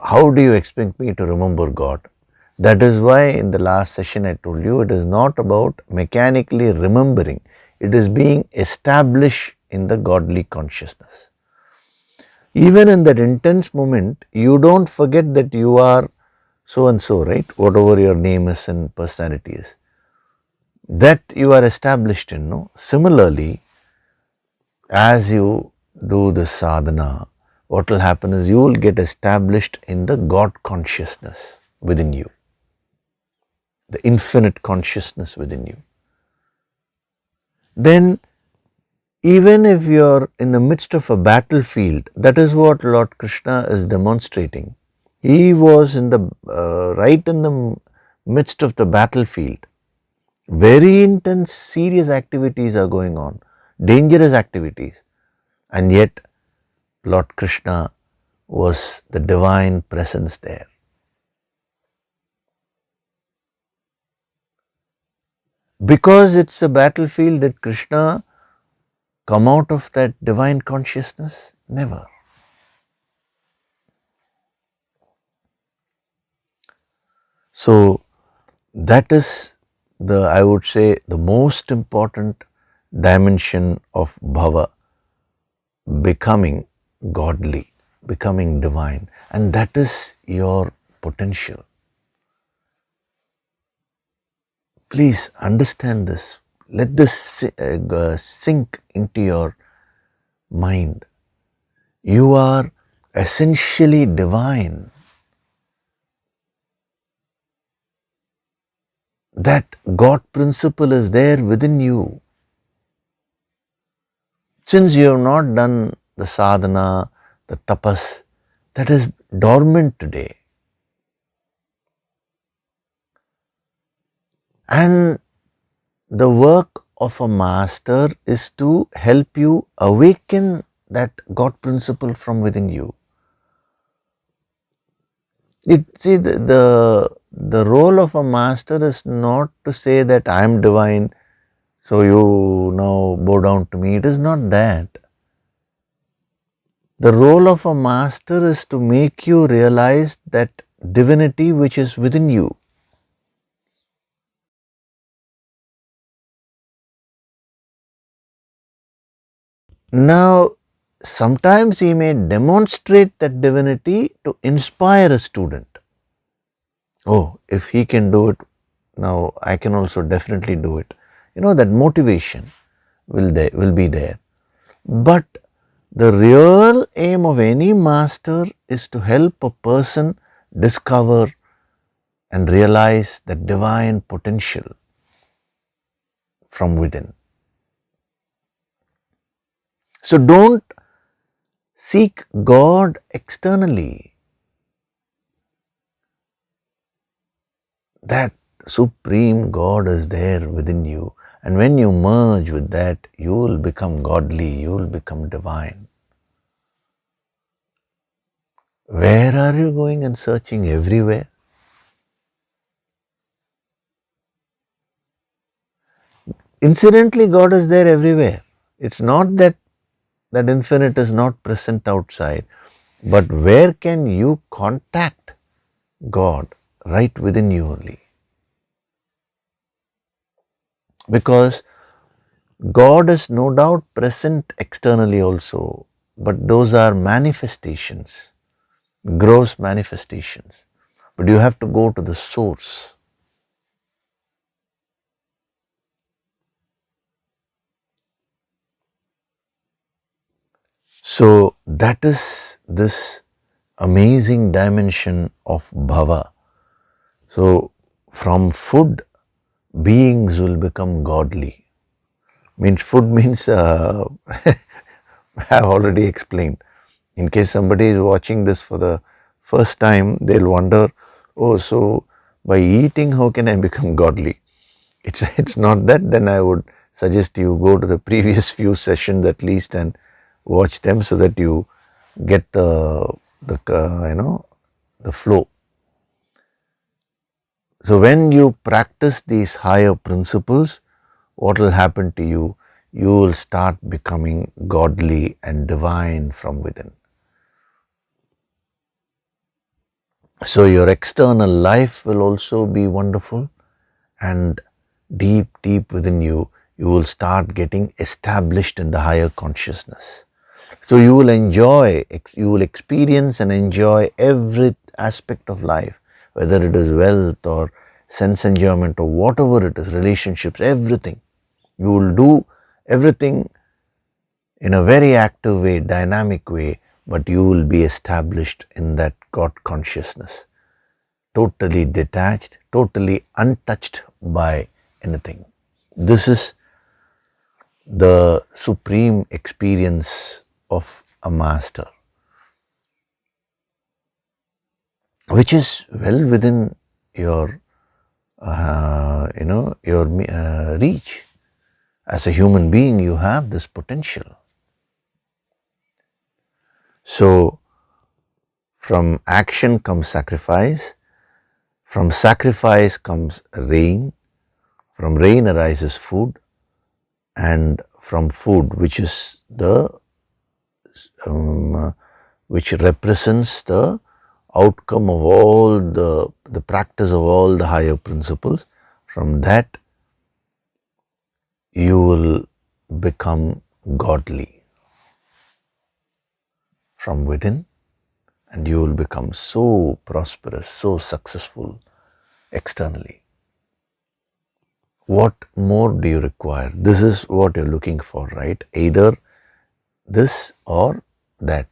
How do you expect me to remember God? That is why in the last session I told you, it is not about mechanically remembering. It is being established in the godly consciousness. Even in that intense moment, you don't forget that you are so and so, right? Whatever your name is and personality is. That you are established in, no? Similarly, as you do the sadhana, what will happen is you will get established in the God consciousness within you, the infinite consciousness within you. Then, even if you are in the midst of a battlefield, that is what Lord Krishna is demonstrating. He was in the right in the midst of the battlefield. Very intense, serious activities are going on, dangerous activities, and yet Lord Krishna was the divine presence there. Because it's a battlefield, did Krishna come out of that divine consciousness? Never. So that is I would say, the most important dimension of bhava, becoming godly, becoming divine, and that is your potential. Please understand this. Let this sink into your mind. You are essentially divine. That God principle is there within you. Since you have not done the sadhana, the tapas, that is dormant today. And the work of a master is to help you awaken that God principle from within you. See, the role of a master is not to say that I am divine, so you now bow down to me. It is not that. The role of a master is to make you realize that divinity which is within you. Now, sometimes he may demonstrate that divinity to inspire a student. Oh, if he can do it, now I can also definitely do it. That motivation will be there. But The real aim of any master is to help a person discover and realize the divine potential from within. So don't seek God externally. That supreme God is there within you. And when you merge with that, you will become godly, you will become divine. Where are you going and searching? Everywhere. Incidentally, God is there everywhere. It's not that that infinite is not present outside, but where can you contact God? Right within you only. Because God is no doubt present externally also, but those are manifestations, gross manifestations. But you have to go to the source. So that is this amazing dimension of bhava. So from food, beings will become godly. Means food means, I have already explained. In case somebody is watching this for the first time, they'll wonder, oh, so by eating, how can I become godly? It's not that. Then I would suggest you go to the previous few sessions at least and watch them so that you get the flow. So when you practice these higher principles, what will happen to you? You will start becoming godly and divine from within. So your external life will also be wonderful, and deep within you, you will start getting established in the higher consciousness. So you will enjoy, you will experience and enjoy every aspect of life, whether it is wealth or sense enjoyment or whatever it is, relationships, everything. You will do everything in a very active way, dynamic way, but you will be established in that God consciousness, totally detached, totally untouched by anything. This is the supreme experience of a master, which is well within your reach. As a human being, you have this potential. So from action comes sacrifice, from sacrifice comes rain, from rain arises food, and from food, which is which represents the outcome of all the practice of all the higher principles, from that you will become godly from within, and you will become so prosperous, so successful externally. What more do you require? This is what you're looking for, right? Either this or that.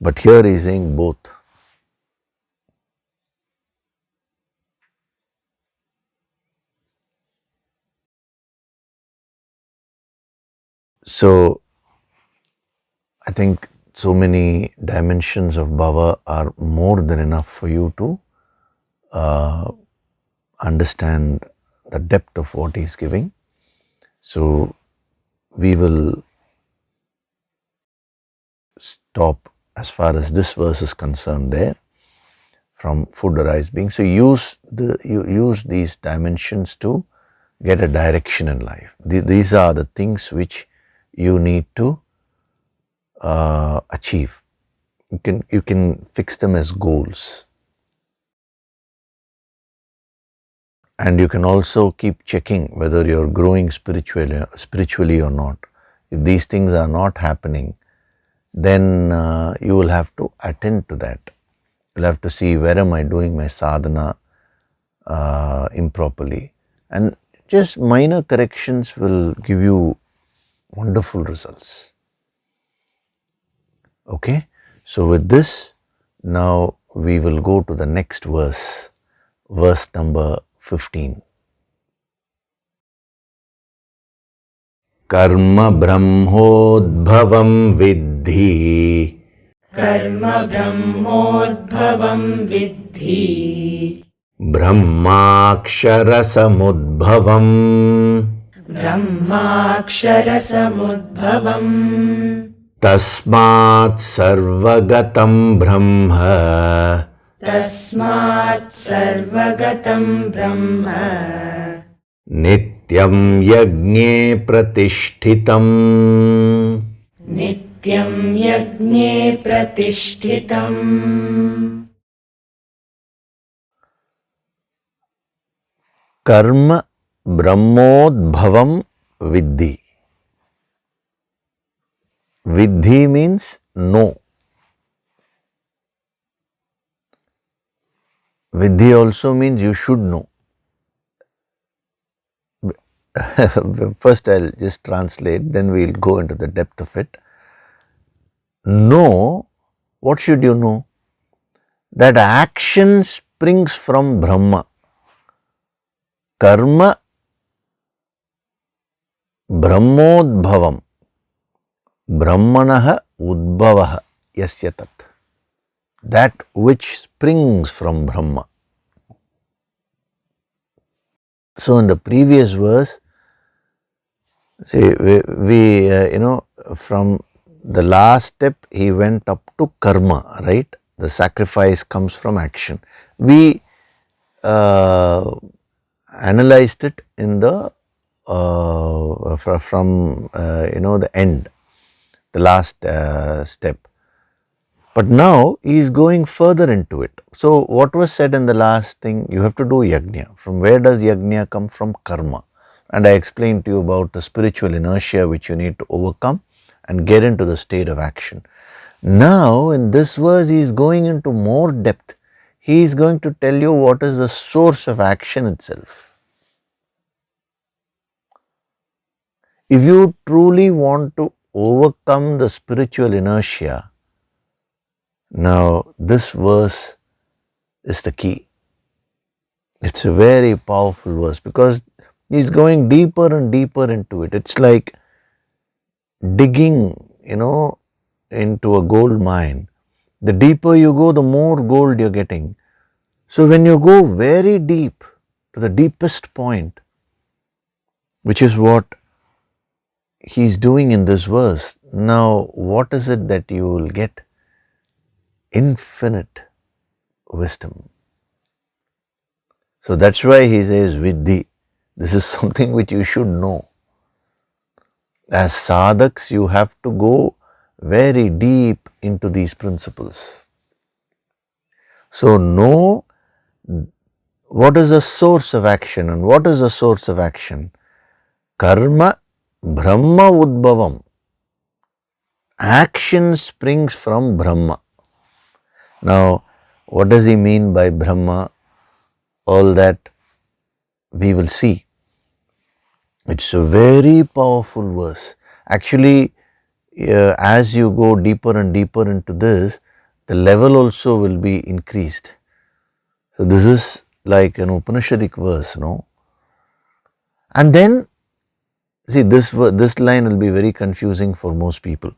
But here he's saying both. So I think so many dimensions of bhava are more than enough for you to understand the depth of what he's giving. So we will stop as far as this verse is concerned there, from food arise being. So use these dimensions to get a direction in life. These are the things which you need to achieve. You can fix them as goals. And you can also keep checking whether you're growing spiritually or not. If these things are not happening, then you will have to attend to that. You'll have to see, where am I doing my sadhana improperly, and just minor corrections will give you wonderful results. Okay, so with this, now we will go to the next verse, verse number 15. Karma brahmodbhavam viddhi. कर्म ब्रह्मोद्भवं विद्धि Brahmaksharasamudbhavam. ब्रह्माक्षरसमुद्भवम् Tasmat sarvagatam brahma. तस्मात् सर्वगतं ब्रह्म Nityam yagne pratishthitam. नित्यं यज्ञे प्रतिष्ठितम् Karma brahmodbhavam viddhi. Viddhi means know. Viddhi also means you should know. First I'll just translate, then we'll go into the depth of it. Know, what should you know? That action springs from Brahma. Karma brahmodbhavam. Brahmanaha udbhavaha yasya tat. That which springs from Brahma. So in the previous verse, see, we from the last step he went up to karma, right? The sacrifice comes from action. We analyzed it in the from the end, the last step. But now he is going further into it. So what was said in the last thing? You have to do yajna. From where does yajna come? From karma. And I explained to you about the spiritual inertia which you need to overcome and get into the state of action. Now in this verse he is going into more depth. He is going to tell you what is the source of action itself. If you truly want to overcome the spiritual inertia, now this verse is the key. It's a very powerful verse because he's going deeper and deeper into it. It's like digging, into a gold mine. The deeper you go, the more gold you're getting. So when you go very deep to the deepest point, which is what he's doing in this verse, now what is it that you will get? Infinite wisdom. So that's why he says Viddhi. This is something which you should know. As sadhaks, you have to go very deep into these principles. So know what is the source of action, and what is the source of action? Karma Brahma Udbhavam. Action springs from Brahma. Now, what does he mean by Brahma? All that we will see. It's a very powerful verse. Actually, as you go deeper and deeper into this, the level also will be increased. So this is like an Upanishadic verse, no? And then, see, this line will be very confusing for most people.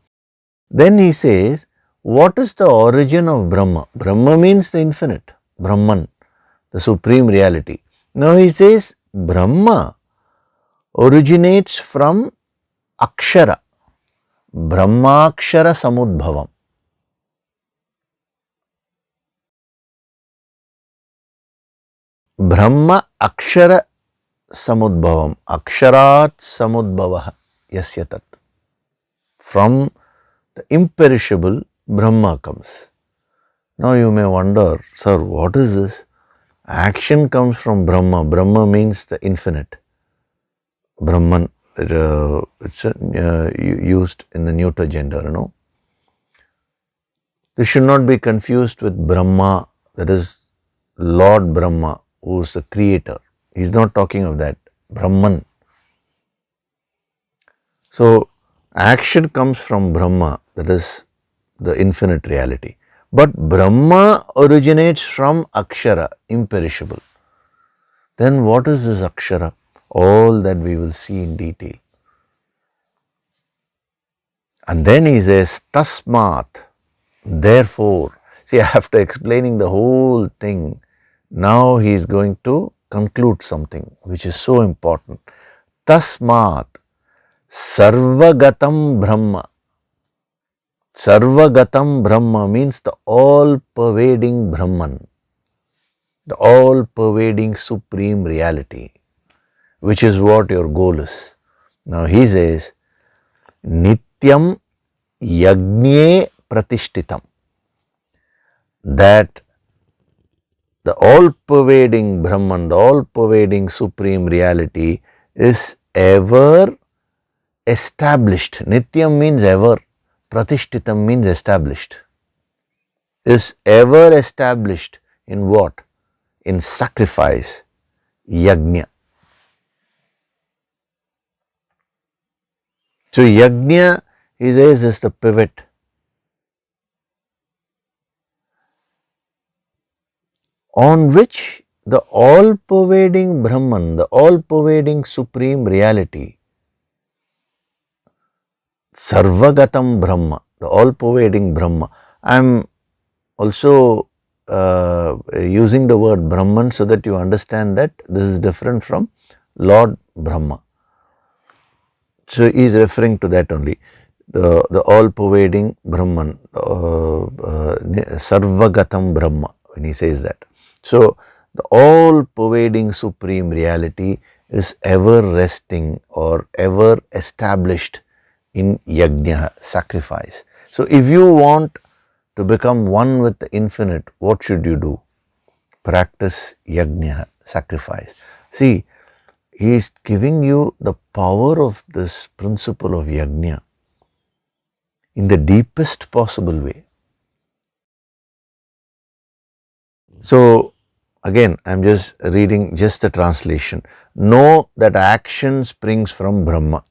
Then he says, what is the origin of Brahma? Brahma means the infinite, Brahman, the supreme reality. Now he says, Brahma originates from Akshara, Brahmakshara Samudbhavam. Brahma Akshara Samudbhavam, Aksharat Samudbhavaha Yasya Tat. From the imperishable Brahma comes. Now you may wonder, sir, what is this? Action comes from Brahma. Brahma means the infinite. Brahman, it's used in the neuter gender, This should not be confused with Brahma, that is Lord Brahma, who is the creator. He is not talking of that. Brahman. So, action comes from Brahma, that is the infinite reality. But Brahma originates from Akshara, imperishable. Then what is this Akshara? All that we will see in detail. And then he says, Tasmat, therefore. See, after explaining the whole thing, now he is going to conclude something which is so important. Tasmat, Sarvagatam Brahma. Sarvagatam Brahma means the all-pervading Brahman, the all-pervading supreme reality, which is what your goal is. Now he says, Nityam Yagnye Pratishtitam, that the all-pervading Brahman, the all-pervading supreme reality is ever established. Nityam means ever. Pratishtitam means established. Is ever established in what? In sacrifice, yajna. So yajna, he says, is the pivot. On which the all-pervading Brahman, the all-pervading supreme reality, Sarvagatam Brahma, the all-pervading Brahma. I am also using the word Brahman so that you understand that this is different from Lord Brahma. So he is referring to that only, the all-pervading Brahman, Sarvagatam Brahma, when he says that. So the all-pervading supreme reality is ever resting or ever established in yajna, sacrifice. So if you want to become one with the infinite, what should you do? Practice yajna, sacrifice. See, he is giving you the power of this principle of yajna in the deepest possible way. So again, I am just reading just the translation. Know that action springs from Brahma.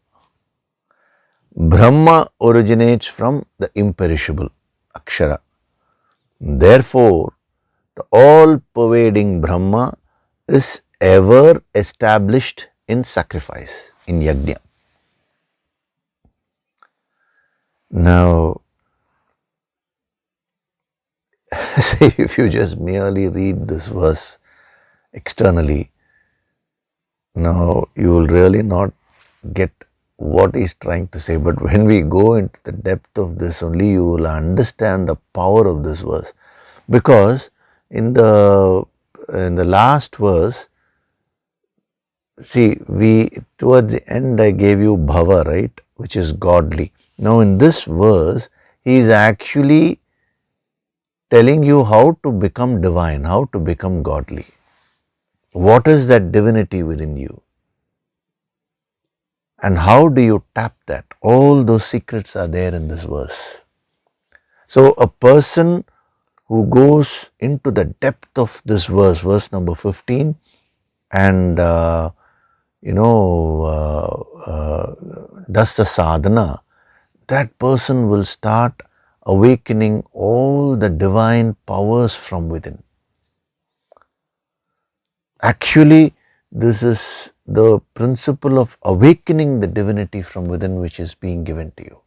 Brahma originates from the imperishable, Akshara. Therefore, the all-pervading Brahma is ever established in sacrifice, in yajna. Now, see, if you just merely read this verse externally, now you will really not get what he's trying to say. But when we go into the depth of this, only you will understand the power of this verse. Because in the last verse, see, towards the end I gave you bhava, right, which is godly. Now in this verse, he is actually telling you how to become divine, how to become godly. What is that divinity within you? And how do you tap that? All those secrets are there in this verse. So a person who goes into the depth of this verse, verse number 15, and does the sadhana, that person will start awakening all the divine powers from within. Actually, this is the principle of awakening the divinity from within which is being given to you.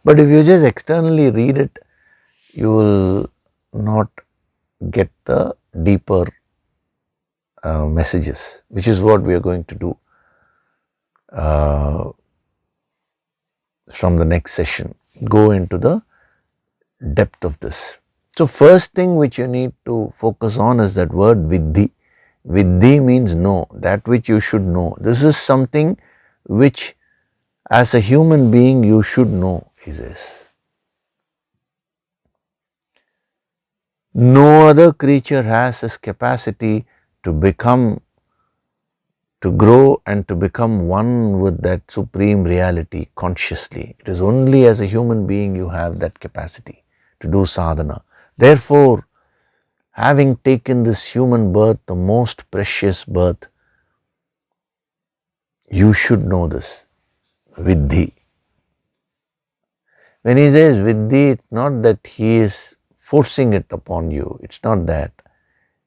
But if you just externally read it, you will not get the deeper messages, which is what we are going to do from the next session. Go into the depth of this. So first thing which you need to focus on is that word viddhi. Viddhi means know, that which you should know. This is something which as a human being you should know, he says. No other creature has this capacity to become, to grow and to become one with that supreme reality consciously. It is only as a human being you have that capacity to do sadhana. Therefore, having taken this human birth, the most precious birth, you should know this, viddhi. When he says Viddhi, it's not that he is forcing it upon you. It's not that.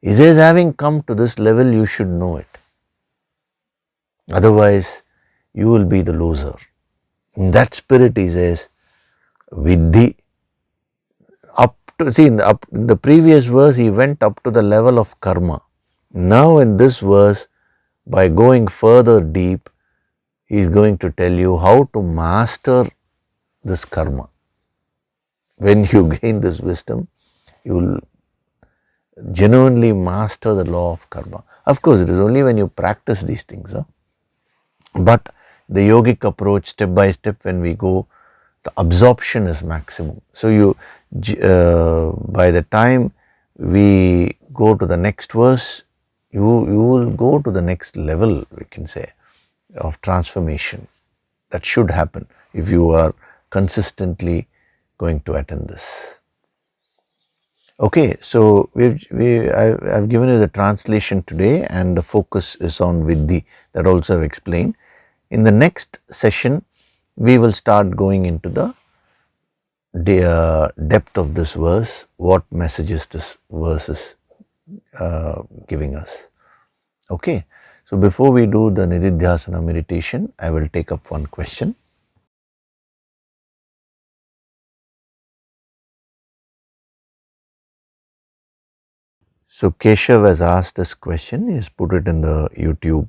He says, having come to this level, you should know it. Otherwise, you will be the loser. In that spirit, he says, Viddhi. Up to, see, in the previous verse, he went up to the level of karma. Now, in this verse, by going further deep, he is going to tell you how to master this karma. When you gain this wisdom, you will genuinely master the law of karma. Of course, it is only when you practice these things. But the yogic approach, step by step, when we go, the absorption is maximum. So you, by the time we go to the next verse, you will go to the next level, we can say, of transformation. That should happen if you are consistently going to attend this. Okay, so I've given you the translation today, and the focus is on Viddhi. That also I've explained. In the next session, we will start going into the depth of this verse, what messages this verse is giving us. Okay, so before we do the Nididhyasana meditation, I will take up one question. So Keshav has asked this question. He has put it in the YouTube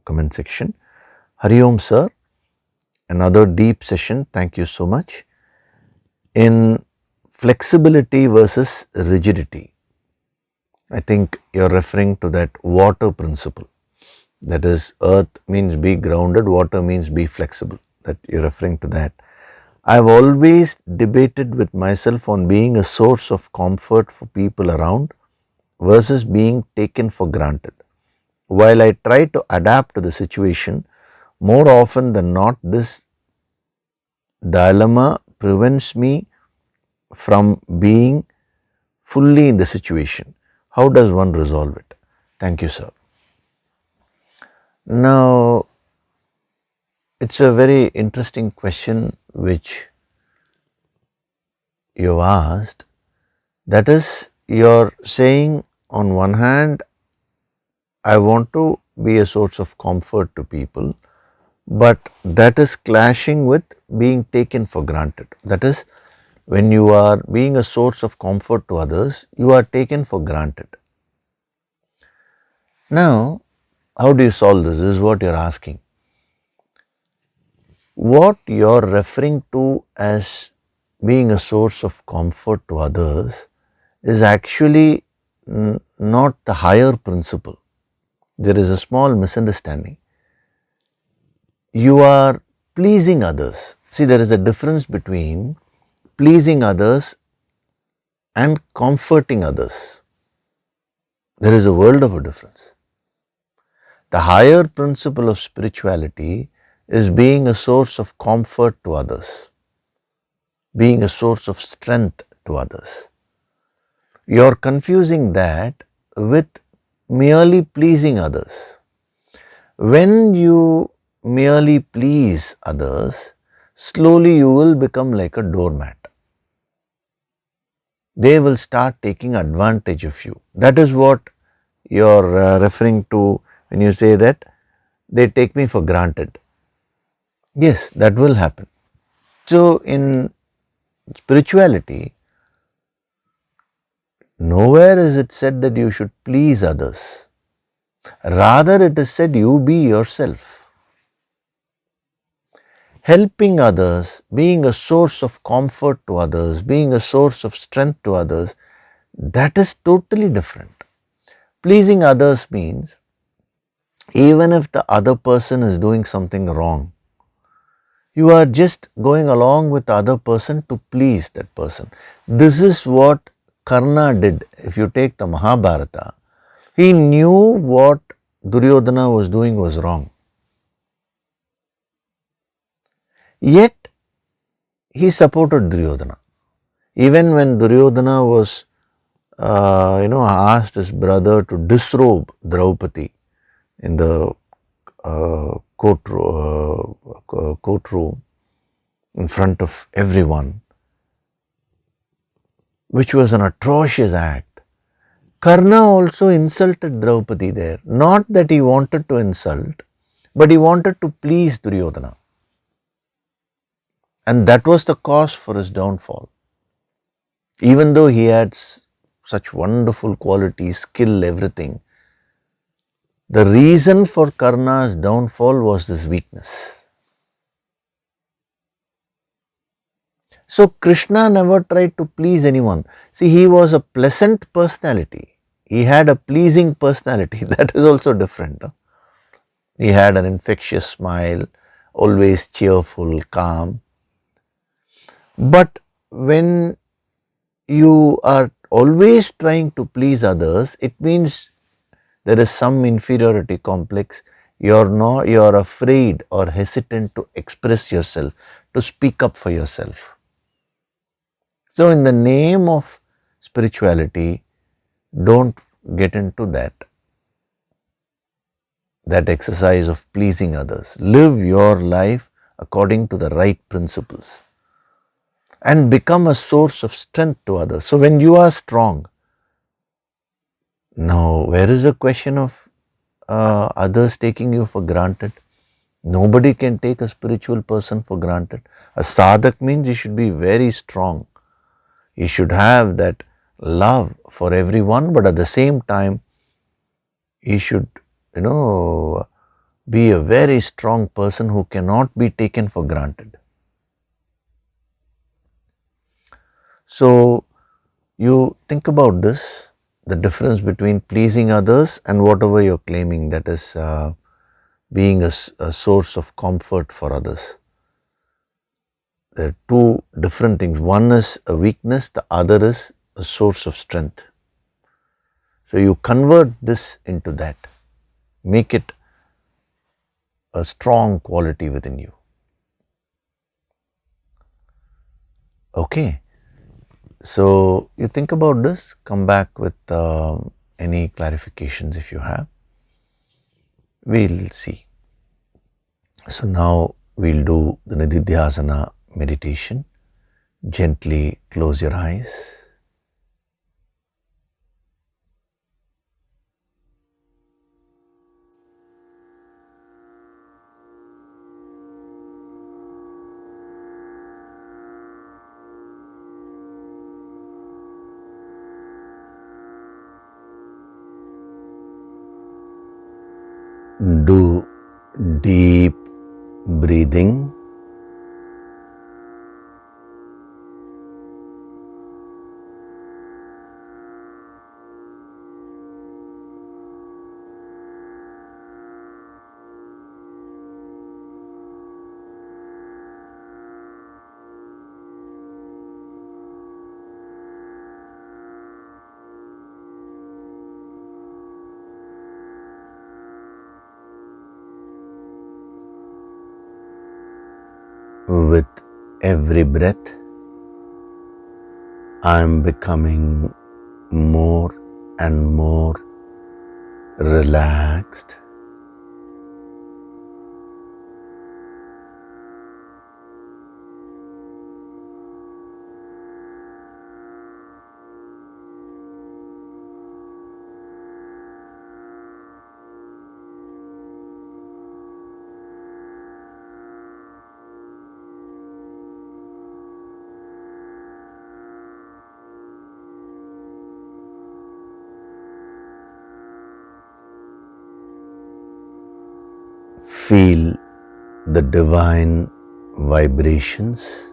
comment section. Hari Om sir, another deep session. Thank you so much. In flexibility versus rigidity, I think you are referring to that water principle. That is, earth means be grounded, water means be flexible. That you are referring to that. I have always debated with myself on being a source of comfort for people around versus being taken for granted. While I try to adapt to the situation, more often than not, this dilemma prevents me from being fully in the situation. How does one resolve it? Thank you, sir. Now, it's a very interesting question which you asked. That is, you're saying on one hand, I want to be a source of comfort to people, but that is clashing with being taken for granted. That is, when you are being a source of comfort to others, you are taken for granted. Now, how do you solve this? This is what you're asking. What you're referring to as being a source of comfort to others is actually not the higher principle. There is a small misunderstanding. You are pleasing others. See, there is a difference between pleasing others and comforting others. There is a world of a difference. The higher principle of spirituality is being a source of comfort to others, being a source of strength to others. You are confusing that with merely pleasing others. When you merely please others, slowly you will become like a doormat. They will start taking advantage of you. That is what you are referring to when you say that they take me for granted. Yes, that will happen. So, in spirituality, nowhere is it said that you should please others. Rather, it is said you be yourself. Helping others, being a source of comfort to others, being a source of strength to others, that is totally different. Pleasing others means even if the other person is doing something wrong, you are just going along with the other person to please that person. This is what Karna did. If you take the Mahabharata, he knew what Duryodhana was doing was wrong. Yet, he supported Duryodhana. Even when Duryodhana was, asked his brother to disrobe Draupadi in the courtroom, in front of everyone, which was an atrocious act. Karna also insulted Draupadi there. Not that he wanted to insult, but he wanted to please Duryodhana. And that was the cause for his downfall. Even though he had such wonderful qualities, skill, everything, the reason for Karna's downfall was this weakness. So Krishna never tried to please anyone. See, he was a pleasant personality. He had a pleasing personality. That is also different. Huh? He had an infectious smile, always cheerful, calm. But when you are always trying to please others, it means there is some inferiority complex. You are afraid or hesitant to express yourself, to speak up for yourself. So in the name of spirituality, don't get into that exercise of pleasing others. Live your life according to the right principles and become a source of strength to others. So when you are strong, now where is the question of others taking you for granted? Nobody can take a spiritual person for granted. A sadhak means you should be very strong. You should have that love for everyone, but at the same time, you should, be a very strong person who cannot be taken for granted. So, you think about this, the difference between pleasing others and whatever you're claiming, that is being a source of comfort for others. There are two different things. One is a weakness, the other is a source of strength. So you convert this into that. Make it a strong quality within you. Okay. So you think about this, come back with any clarifications if you have. We'll see. So now we'll do the Nididhyasana meditation. Gently close your eyes. Do deep breathing. With every breath, I am becoming more and more relaxed. Feel the divine vibrations.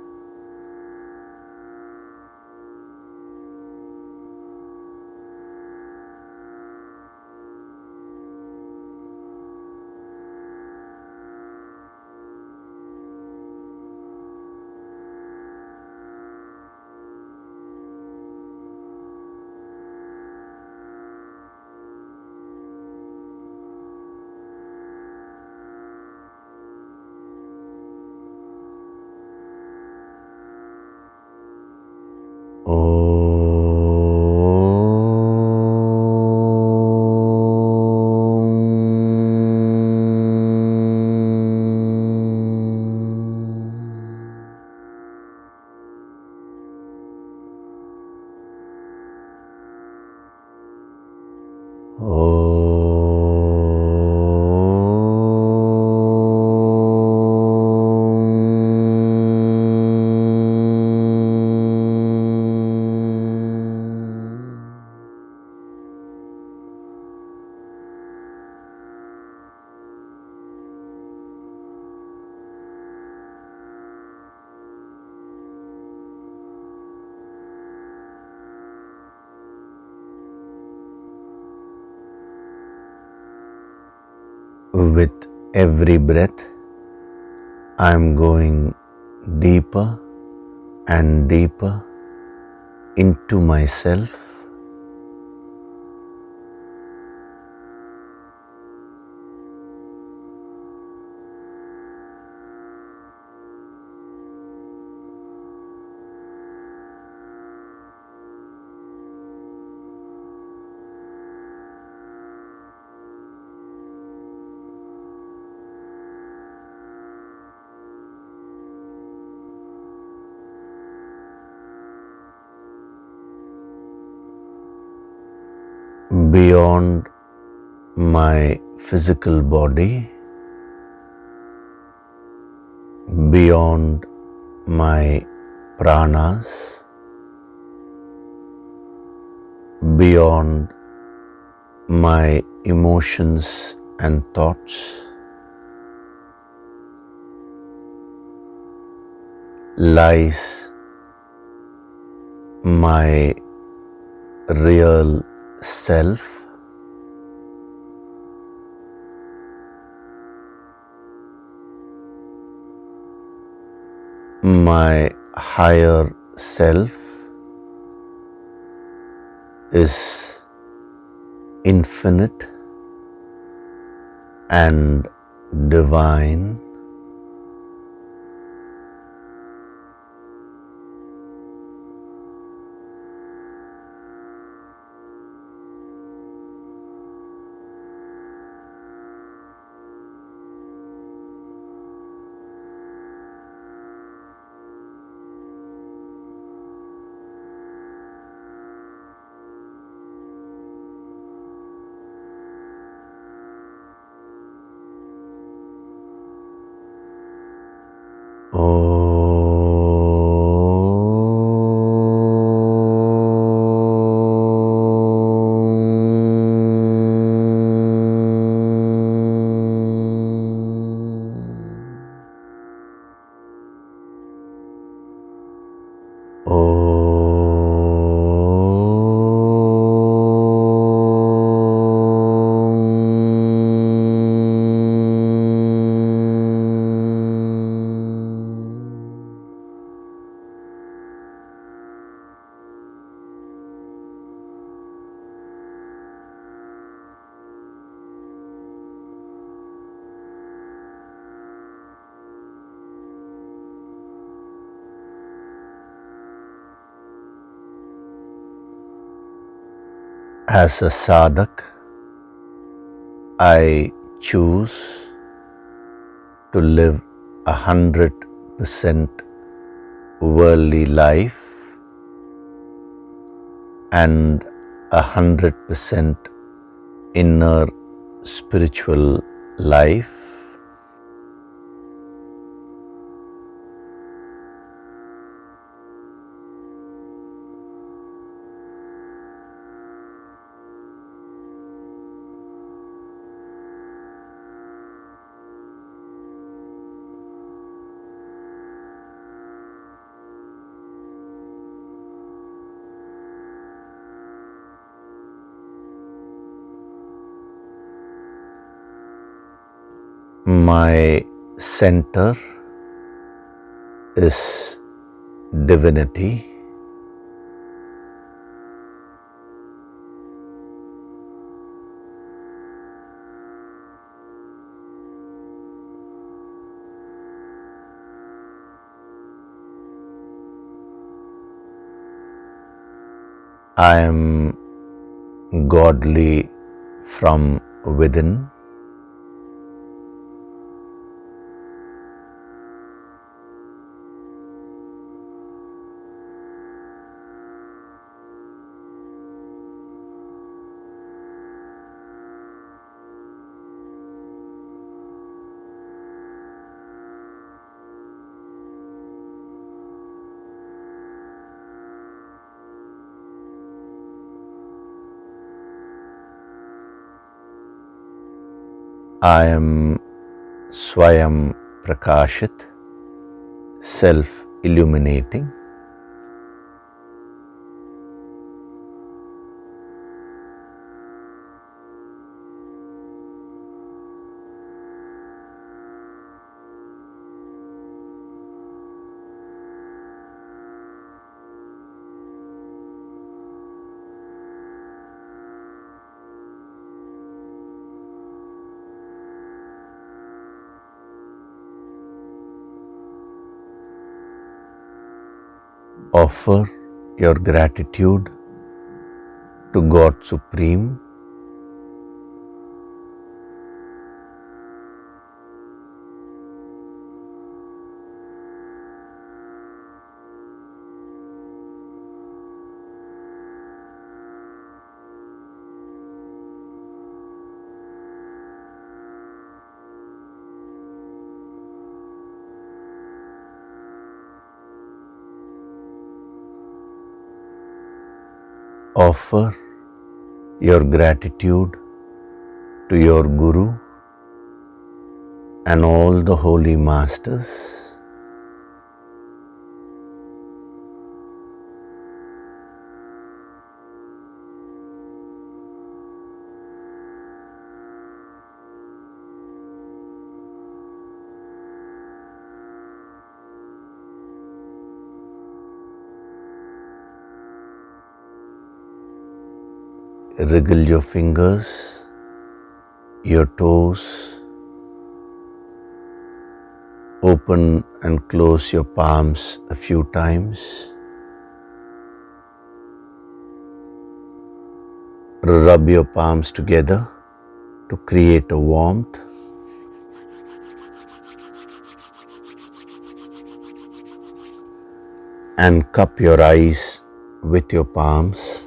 With every breath, I am going deeper and deeper into myself. Beyond my physical body, beyond my pranas, beyond my emotions and thoughts, lies my real self, my higher self is infinite and divine. As a sadhak, I choose to live 100% worldly life and 100% inner spiritual life. My center is divinity. I am godly from within. I am Swayam Prakashit, self-illuminating. Offer your gratitude to God Supreme. Offer your gratitude to your Guru and all the holy masters. Wriggle your fingers, your toes, open and close your palms a few times. Rub your palms together to create a warmth. And cup your eyes with your palms.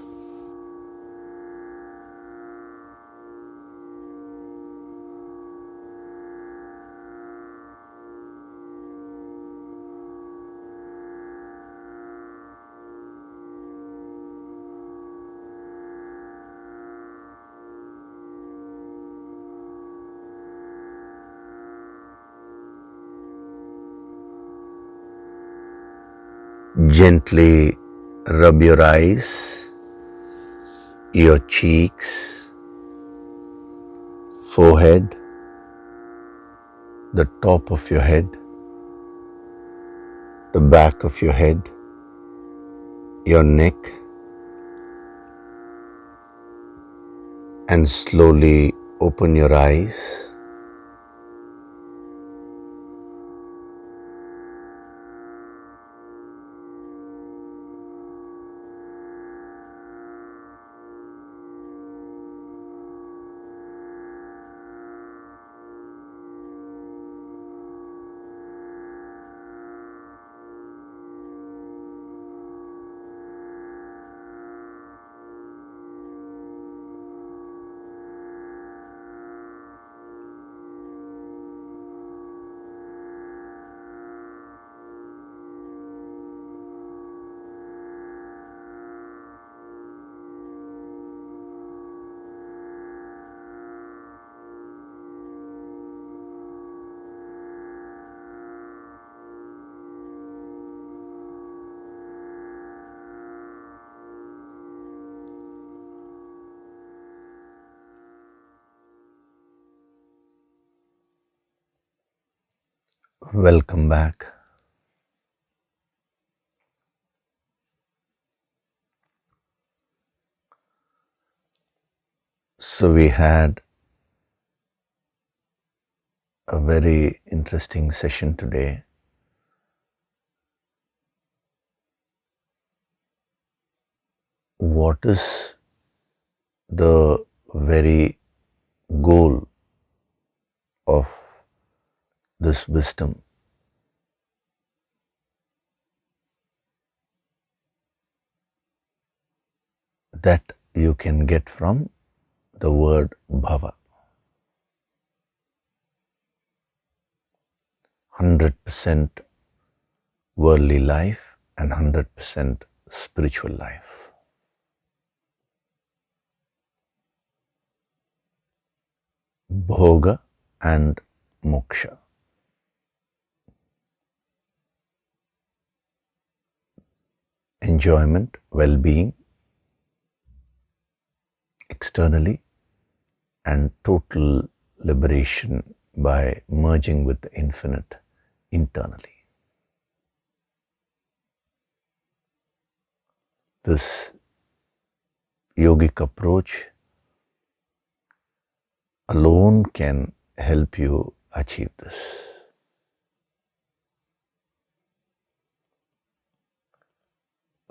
Gently rub your eyes, your cheeks, forehead, the top of your head, the back of your head, your neck, and slowly open your eyes. Welcome back. So we had a very interesting session today. What is the very goal of this wisdom? That you can get from the word bhava. 100% worldly life and 100% spiritual life. Bhoga and moksha. Enjoyment, well-being externally, and total liberation by merging with the infinite internally. This yogic approach alone can help you achieve this.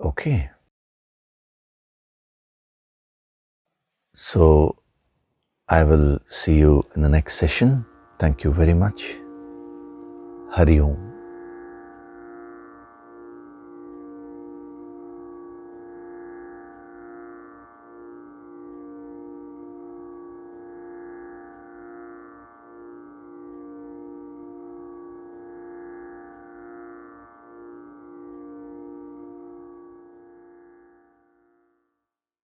Okay. So I will see you in the next session. Thank you very much. Hari Om.